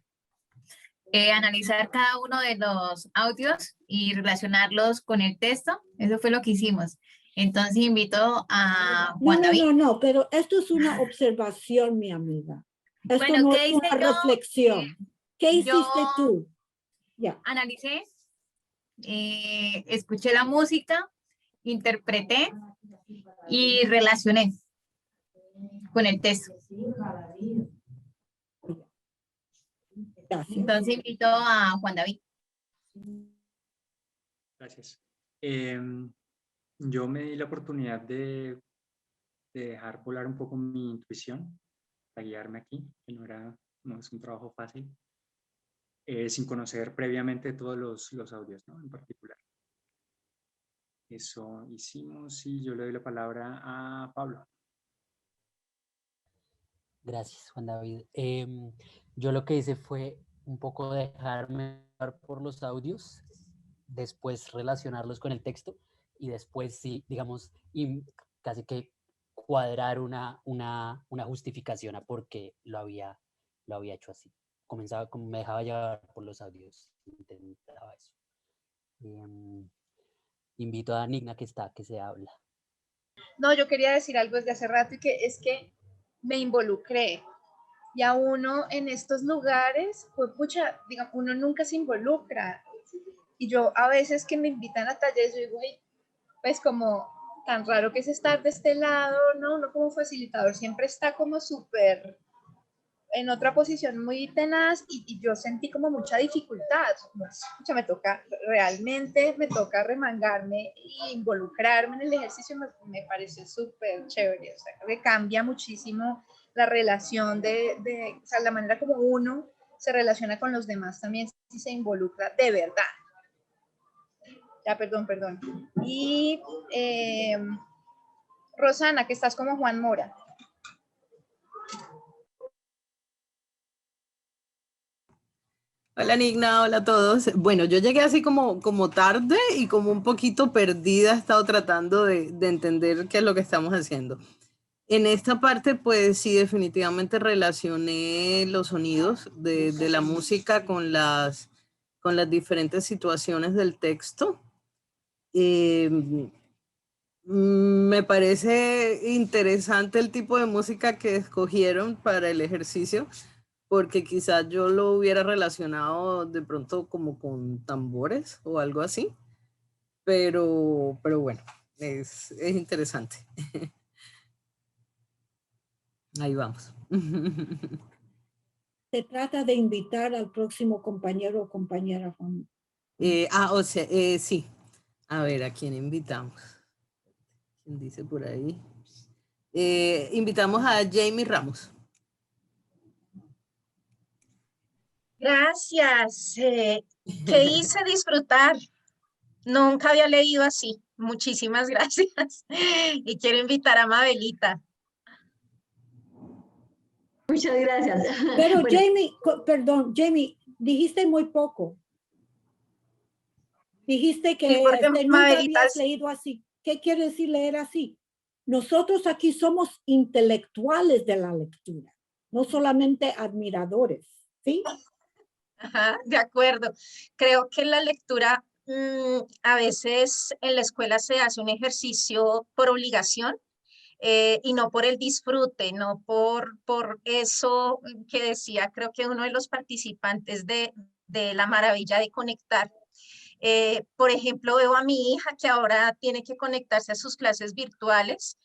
Analizar cada uno de los audios y relacionarlos con el texto. Eso fue lo que hicimos. Entonces invito a Juan David. No, pero esto es una observación, mi amiga. Esto Bueno, no ¿qué es hice una yo? reflexión. ¿Qué hiciste tú? Ya. Analicé, escuché la música, interpreté y relacioné con el texto. Gracias. Entonces invito a Juan David. Gracias. Yo me di la oportunidad de dejar volar un poco mi intuición para guiarme aquí, que no es un trabajo fácil, sin conocer previamente todos los audios, ¿no? En particular. Eso hicimos y yo le doy la palabra a Pablo. Gracias, Juan David. Yo lo que hice fue un poco dejarme llevar por los audios, después relacionarlos con el texto y después, sí, digamos, y casi que cuadrar una justificación a por qué lo había hecho así. Comenzaba, como me dejaba llevar por los audios, intentaba eso. Invito a Nigna que se habla. No, yo quería decir algo desde hace rato y que es que me involucré. Y a uno en estos lugares, pues pucha, digamos, uno nunca se involucra. Y yo a veces que me invitan a talleres, yo digo, hey, pues como tan raro que es estar de este lado, ¿no? Uno como facilitador siempre está como súper en otra posición muy tenaz y yo sentí como mucha dificultad. Pucha, realmente me toca remangarme e involucrarme en el ejercicio, me pareció súper chévere. O sea, creo que cambia muchísimo la relación o sea, la manera como uno se relaciona con los demás también si se involucra de verdad. Ya, perdón. Y Rosana, que estás como Juan Mora. Hola Nigna, hola a todos. Bueno, yo llegué así como tarde y como un poquito perdida, he estado tratando de entender qué es lo que estamos haciendo. En esta parte, pues sí, definitivamente relacioné los sonidos de la música con las diferentes situaciones del texto. Me parece interesante el tipo de música que escogieron para el ejercicio, porque quizás yo lo hubiera relacionado de pronto como con tambores o algo así, pero bueno, es interesante. Ahí vamos. Se trata de invitar al próximo compañero o compañera. O sea, sí. A ver, ¿a quién invitamos? ¿Quién dice por ahí? Invitamos a Jamie Ramos. Gracias. ¿Qué hice disfrutar? Nunca había leído así. Muchísimas gracias. Y quiero invitar a Mabelita. Muchas gracias. Pero Bueno, Jamie, perdón, Jamie, dijiste muy poco. Dijiste que porque nunca Mabelita habías leído así. ¿Qué quiere decir leer así? Nosotros aquí somos intelectuales de la lectura, no solamente admiradores, ¿sí? Ajá, de acuerdo. Creo que la lectura a veces en la escuela se hace un ejercicio por obligación y no por el disfrute, no por eso que decía, creo que uno de los participantes de la maravilla de conectar. Por ejemplo, veo a mi hija que ahora tiene que conectarse a sus clases virtuales.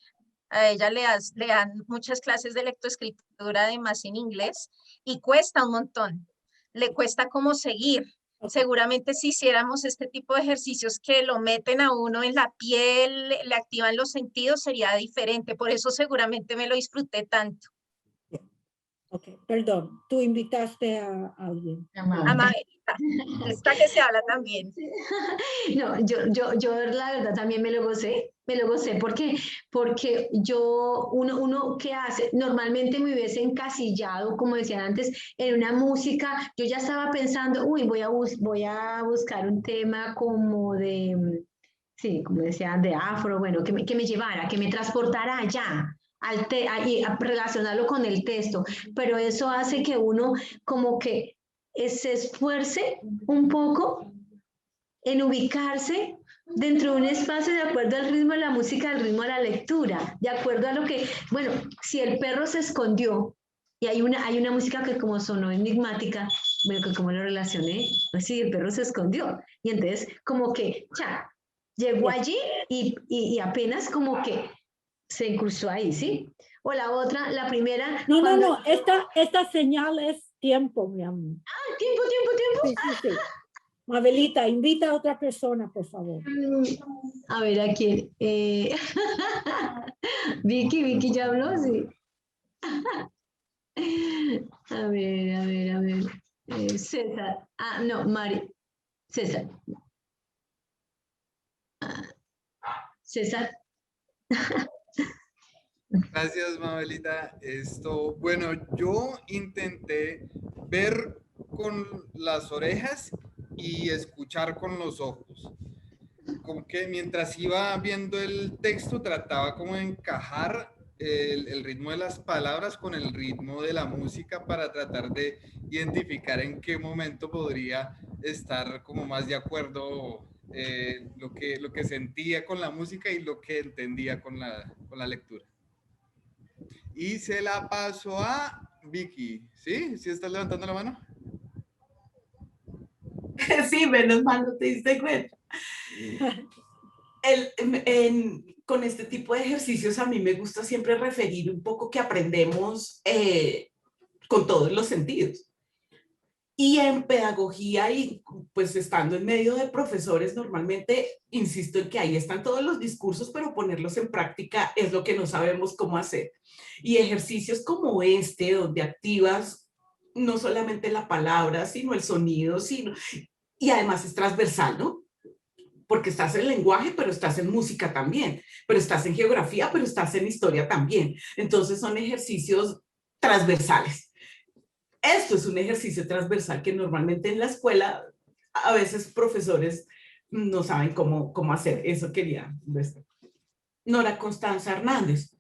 A ella le dan muchas clases de lectoescritura, además en inglés, y cuesta un montón. Le cuesta como seguir. Seguramente si hiciéramos este tipo de ejercicios que lo meten a uno en la piel, le activan los sentidos, sería diferente. Por eso seguramente me lo disfruté tanto. Ok, perdón, tú invitaste a alguien. A Mabelita, esta que se habla también. No, yo la verdad también me lo gocé porque uno ¿qué hace? Normalmente me hubiese encasillado, como decían antes, en una música. Yo ya estaba pensando, uy, voy a buscar un tema como de, sí, como decían, de afro, bueno, que me llevara, que me transportara allá. Y a relacionarlo con el texto, pero eso hace que uno como que se esfuerce un poco en ubicarse dentro de un espacio de acuerdo al ritmo de la música, al ritmo de la lectura, de acuerdo a lo que, bueno, si el perro se escondió y hay una música que como sonó enigmática, bueno, que como lo relacioné, pues sí, el perro se escondió y entonces como que ya llegó allí y apenas como que se incrustó ahí, ¿sí? O la otra, la primera... No, esta señal es tiempo, mi amor. Ah, tiempo. Sí. Mabelita, invita a otra persona, por favor. A ver, ¿a quién? Vicky ya habló, sí. A ver. César. Ah, no, Mari. César. César. Gracias, Mabelita. Bueno, yo intenté ver con las orejas y escuchar con los ojos. Como que mientras iba viendo el texto trataba como de encajar el ritmo de las palabras con el ritmo de la música para tratar de identificar en qué momento podría estar como más de acuerdo lo que sentía con la música y lo que entendía con la lectura. Y se la paso a Vicky. ¿Sí? ¿Sí estás levantando la mano? Sí, menos mal no te diste cuenta. Con este tipo de ejercicios a mí me gusta siempre referir un poco que aprendemos con todos los sentidos. Y en pedagogía y pues estando en medio de profesores, normalmente insisto en que ahí están todos los discursos, pero ponerlos en práctica es lo que no sabemos cómo hacer. Y ejercicios como este, donde activas no solamente la palabra, sino el sonido, y además es transversal, ¿no? Porque estás en lenguaje, pero estás en música también, pero estás en geografía, pero estás en historia también. Entonces son ejercicios transversales. Esto es un ejercicio transversal que normalmente en la escuela a veces profesores no saben cómo hacer. Eso quería decir. Nora Constanza Hernández.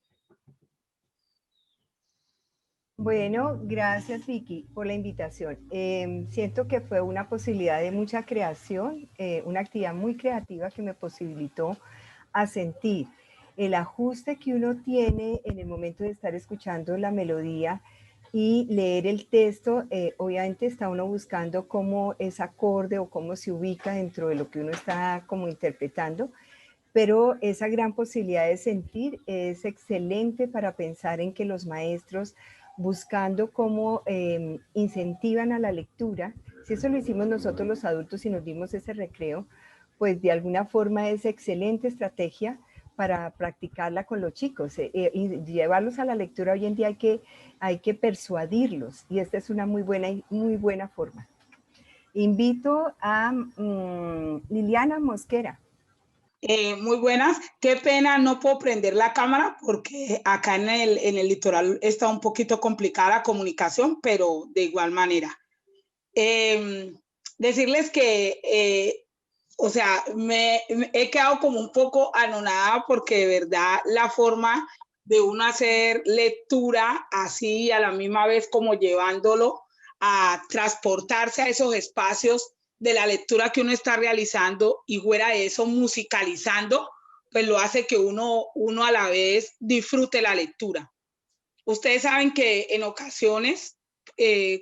Bueno, gracias Vicky por la invitación. Siento que fue una posibilidad de mucha creación, una actividad muy creativa que me posibilitó a sentir el ajuste que uno tiene en el momento de estar escuchando la melodía y leer el texto, obviamente está uno buscando cómo es acorde o cómo se ubica dentro de lo que uno está como interpretando, pero esa gran posibilidad de sentir es excelente para pensar en que los maestros, buscando cómo incentivan a la lectura, si eso lo hicimos nosotros los adultos y nos dimos ese recreo, pues de alguna forma es excelente estrategia para practicarla con los chicos. Y llevarlos a la lectura hoy en día hay que persuadirlos, y esta es una muy buena forma. Invito a Liliana Mosquera. Muy buenas. Qué pena, no puedo prender la cámara porque acá en el litoral está un poquito complicada la comunicación, pero de igual manera. Decirles que, o sea, me he quedado como un poco anonadada porque de verdad la forma de uno hacer lectura así a la misma vez como llevándolo a transportarse a esos espacios de la lectura que uno está realizando y fuera de eso musicalizando, pues lo hace que uno a la vez disfrute la lectura. Ustedes saben que en ocasiones,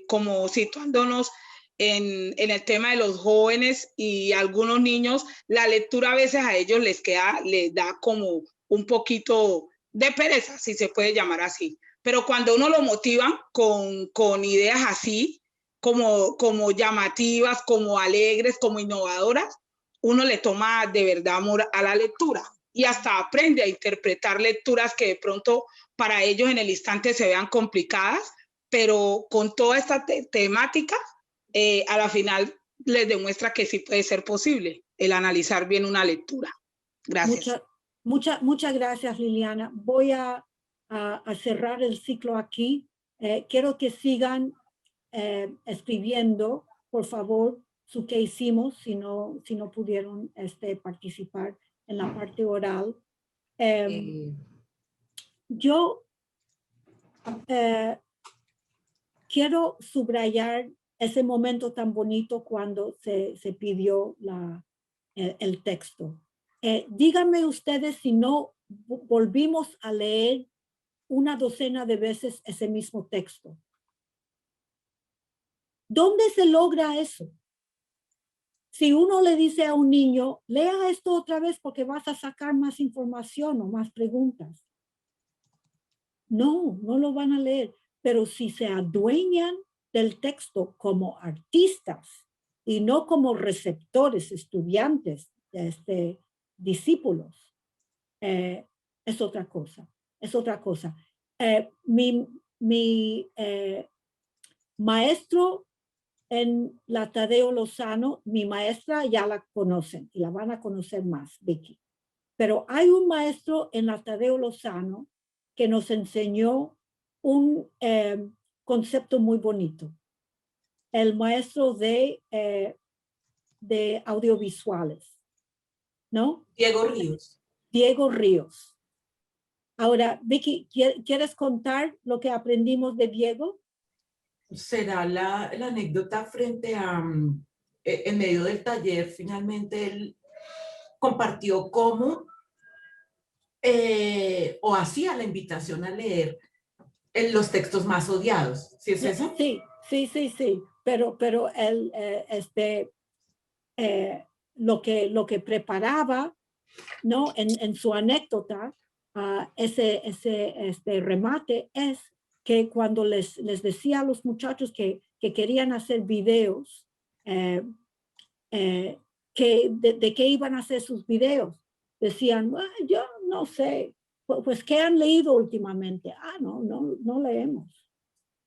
como situándonos en el tema de los jóvenes y algunos niños, la lectura a veces a ellos les da como un poquito de pereza, si se puede llamar así. Pero cuando uno lo motiva con ideas así, como llamativas, como alegres, como innovadoras, uno le toma de verdad amor a la lectura y hasta aprende a interpretar lecturas que de pronto para ellos en el instante se vean complicadas, pero con toda esta temática, a la final les demuestra que sí puede ser posible el analizar bien una lectura. Gracias. Muchas gracias, Liliana. Voy a cerrar el ciclo aquí. Quiero que sigan escribiendo, por favor, su qué hicimos si no pudieron participar en la parte oral. Yo quiero subrayar ese momento tan bonito cuando se pidió el texto. Díganme ustedes si no volvimos a leer una docena de veces ese mismo texto. ¿Dónde se logra eso? Si uno le dice a un niño, lea esto otra vez porque vas a sacar más información o más preguntas. No lo van a leer. Pero si se adueñan del texto como artistas y no como receptores, estudiantes, discípulos, es otra cosa. Es otra cosa. Mi maestro en la Tadeo Lozano, mi maestra ya la conocen y la van a conocer más, Vicky. Pero hay un maestro en la Tadeo Lozano que nos enseñó un concepto muy bonito. El maestro de audiovisuales, ¿no? Diego Ríos. Diego Ríos. Ahora, Vicky, ¿quieres contar lo que aprendimos de Diego? Será la anécdota frente a, en medio del taller, finalmente él compartió cómo o hacía la invitación a leer los textos más odiados. ¿Sí es eso? Sí. Pero él, lo que preparaba, ¿no? En su anécdota, ese remate es que cuando les decía a los muchachos que querían hacer videos, de qué iban a hacer sus videos, decían, yo no sé, pues ¿qué han leído últimamente? No leemos.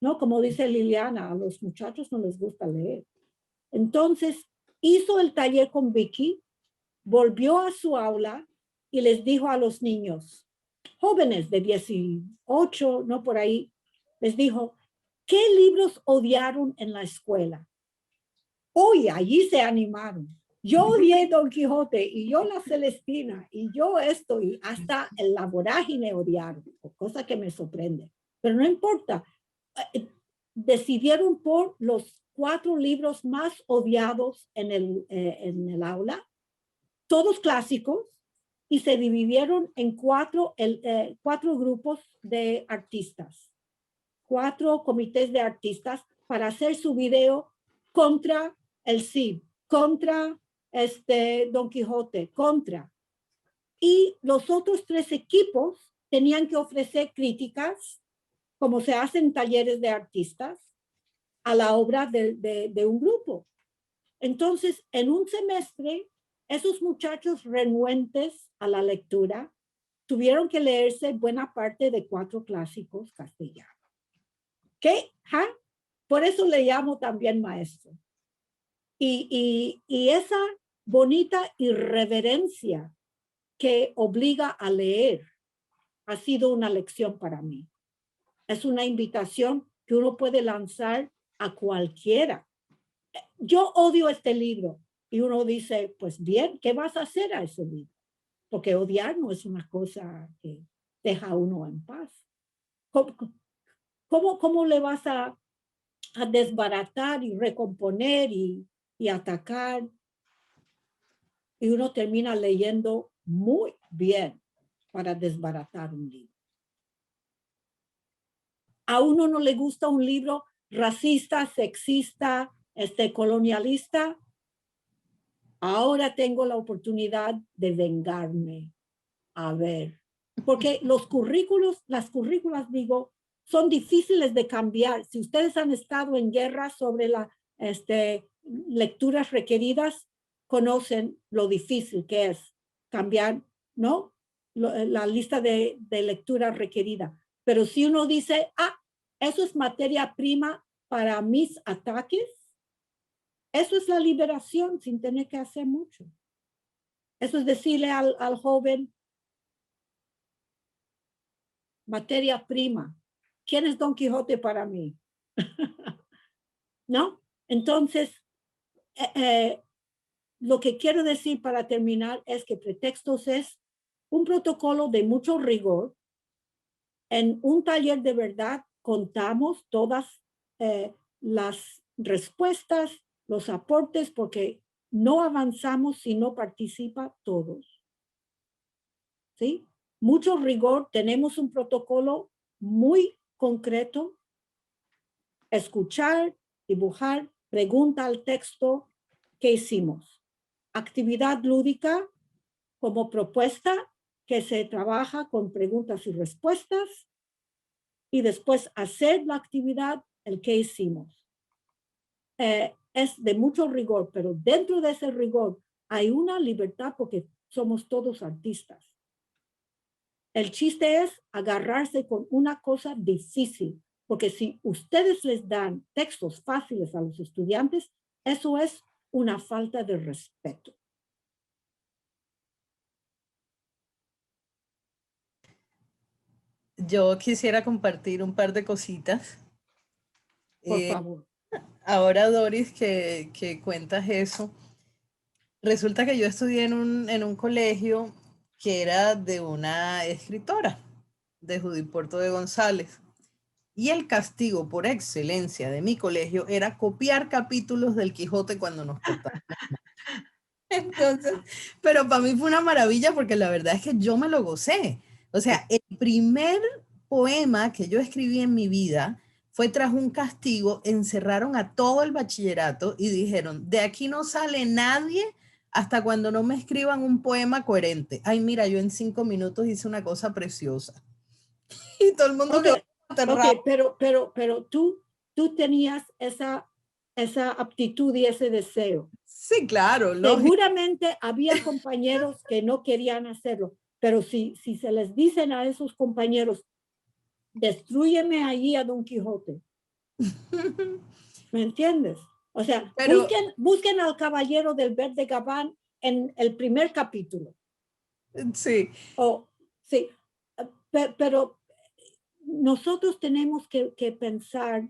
No, como dice Liliana, a los muchachos no les gusta leer. Entonces, hizo el taller con Vicky, volvió a su aula y les dijo a los niños, jóvenes de 18, no por ahí, les dijo, ¿qué libros odiaron en la escuela? Hoy allí se animaron. Yo odié Don Quijote y yo la Celestina y yo esto y hasta la vorágine odiaron, cosa que me sorprende. Pero no importa. Decidieron por los 4 libros más odiados en el aula, todos clásicos, y se dividieron en 4 grupos de artistas. 4 comités de artistas para hacer su video contra el Cid, contra Don Quijote, contra. Y los otros 3 equipos tenían que ofrecer críticas, como se hacen talleres de artistas, a la obra de un grupo. Entonces, en un semestre, esos muchachos renuentes a la lectura tuvieron que leerse buena parte de 4 clásicos castellanos. ¿Qué? ¿Ja? Por eso le llamo también maestro. Y esa bonita irreverencia que obliga a leer ha sido una lección para mí. Es una invitación que uno puede lanzar a cualquiera. Yo odio este libro. Y uno dice, pues bien, ¿qué vas a hacer a ese libro? Porque odiar no es una cosa que deja a uno en paz. ¿Cómo le vas a desbaratar y recomponer y atacar? Y uno termina leyendo muy bien para desbaratar un libro. A uno no le gusta un libro racista, sexista, colonialista. Ahora tengo la oportunidad de vengarme. A ver, porque las currículas, digo, son difíciles de cambiar. Si ustedes han estado en guerra sobre las lecturas requeridas, conocen lo difícil que es cambiar, ¿no? La lista de lectura requerida. Pero si uno dice, eso es materia prima para mis ataques, eso es la liberación sin tener que hacer mucho. Eso es decirle al joven, materia prima. ¿Quién es Don Quijote para mí? ¿No? Entonces, lo que quiero decir para terminar es que Pretextos es un protocolo de mucho rigor. En un taller de verdad contamos todas las respuestas, los aportes, porque no avanzamos si no participa todos. ¿Sí? Mucho rigor, tenemos un protocolo muy concreto. Escuchar, dibujar, pregunta al texto, ¿qué hicimos? Actividad lúdica como propuesta que se trabaja con preguntas y respuestas y después hacer la actividad, el qué hicimos. Es de mucho rigor, pero dentro de ese rigor hay una libertad porque somos todos artistas. El chiste es agarrarse con una cosa difícil, porque si ustedes les dan textos fáciles a los estudiantes, eso es una falta de respeto. Yo quisiera compartir un par de cositas. Por favor. Ahora, Doris, que cuentas eso, resulta que yo estudié en un colegio que era de una escritora, de Judith Puerto de González. Y el castigo por excelencia de mi colegio era copiar capítulos del Quijote cuando nos cortaban. Entonces, pero para mí fue una maravilla porque la verdad es que yo me lo gocé. O sea, el primer poema que yo escribí en mi vida fue tras un castigo, encerraron a todo el bachillerato y dijeron, de aquí no sale nadie hasta cuando no me escriban un poema coherente. Ay, mira, yo en 5 minutos hice una cosa preciosa. Y todo el mundo quedó aterrado. Pero tú tenías esa aptitud y ese deseo. Sí, claro. Seguramente había compañeros que no querían hacerlo, pero si se les dicen a esos compañeros, destrúyeme allí a Don Quijote. ¿Me entiendes? O sea, busquen al caballero del verde gabán en el primer capítulo. Sí. Sí, pero nosotros tenemos que pensar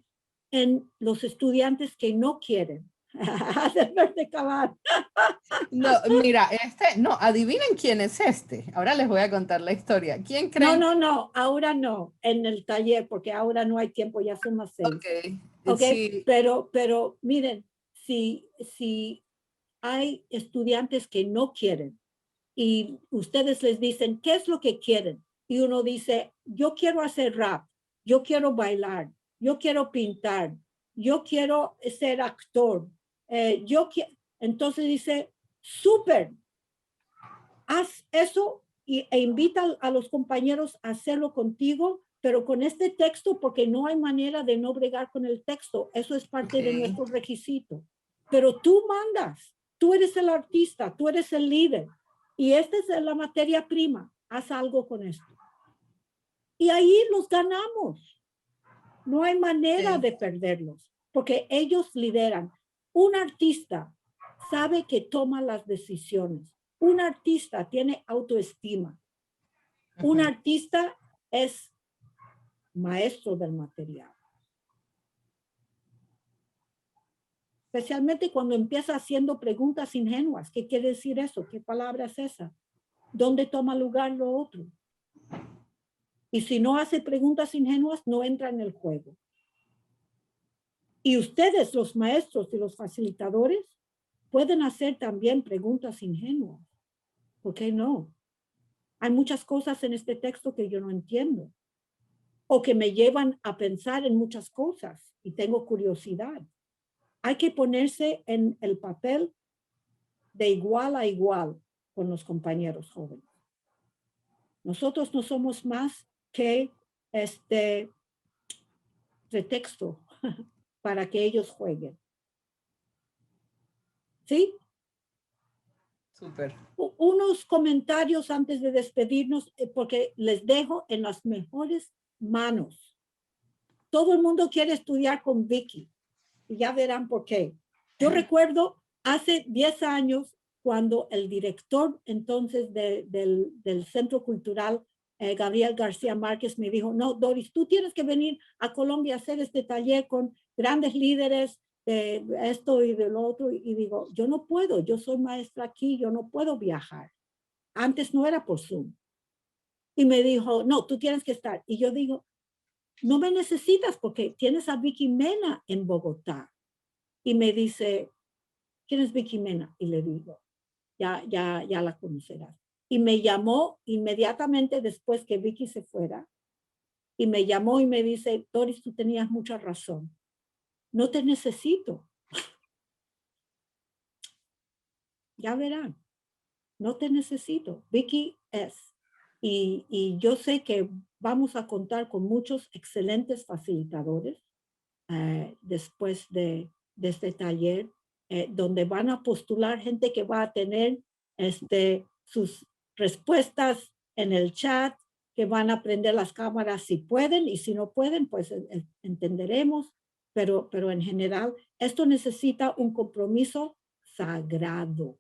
en los estudiantes que no quieren hacer verde gabán. No, mira, no, adivinen quién es este. Ahora les voy a contar la historia. ¿Quién creen? No, ahora no, en el taller, porque ahora no hay tiempo, ya son las 6. Okay. Sí. Pero miren, si hay estudiantes que no quieren y ustedes les dicen, ¿qué es lo que quieren? Y uno dice, yo quiero hacer rap, yo quiero bailar, yo quiero pintar, yo quiero ser actor, entonces dice, súper, haz eso e invita a los compañeros a hacerlo contigo, pero con este texto, porque no hay manera de no bregar con el texto. Eso es parte de nuestro requisito. Pero tú mandas, tú eres el artista, tú eres el líder. Y esta es la materia prima. Haz algo con esto. Y ahí los ganamos. No hay manera de perderlos, porque ellos lideran. Un artista sabe que toma las decisiones. Un artista tiene autoestima. Un artista es maestro del material. Especialmente cuando empieza haciendo preguntas ingenuas. ¿Qué quiere decir eso? ¿Qué palabra es esa? ¿Dónde toma lugar lo otro? Y si no hace preguntas ingenuas, no entra en el juego. Y ustedes, los maestros y los facilitadores, pueden hacer también preguntas ingenuas. ¿Por qué no? Hay muchas cosas en este texto que yo no entiendo o que me llevan a pensar en muchas cosas y tengo curiosidad. Hay que ponerse en el papel de igual a igual con los compañeros jóvenes. Nosotros no somos más que pretexto para que ellos jueguen. ¿Sí? Súper. Unos comentarios antes de despedirnos, porque les dejo en las mejores manos. Todo el mundo quiere estudiar con Vicky y ya verán por qué. Yo recuerdo hace 10 años cuando el director entonces del Centro Cultural, Gabriel García Márquez, me dijo, no, Doris, tú tienes que venir a Colombia a hacer este taller con grandes líderes de esto y del otro. Y digo, yo no puedo, yo soy maestra aquí, yo no puedo viajar. Antes no era por Zoom. Y me dijo, no, tú tienes que estar. Y yo digo, no me necesitas porque tienes a Vicky Mena en Bogotá. Y me dice, ¿quién es Vicky Mena? Y le digo, ya la conocerás. Y me llamó inmediatamente después que Vicky se fuera. Y me llamó y me dice, Doris, tú tenías mucha razón. No te necesito. Ya verán. No te necesito. Vicky es. Y yo sé que vamos a contar con muchos excelentes facilitadores después de este taller, donde van a postular gente que va a tener sus respuestas en el chat, que van a prender las cámaras si pueden, y si no pueden, pues entenderemos, pero en general esto necesita un compromiso sagrado.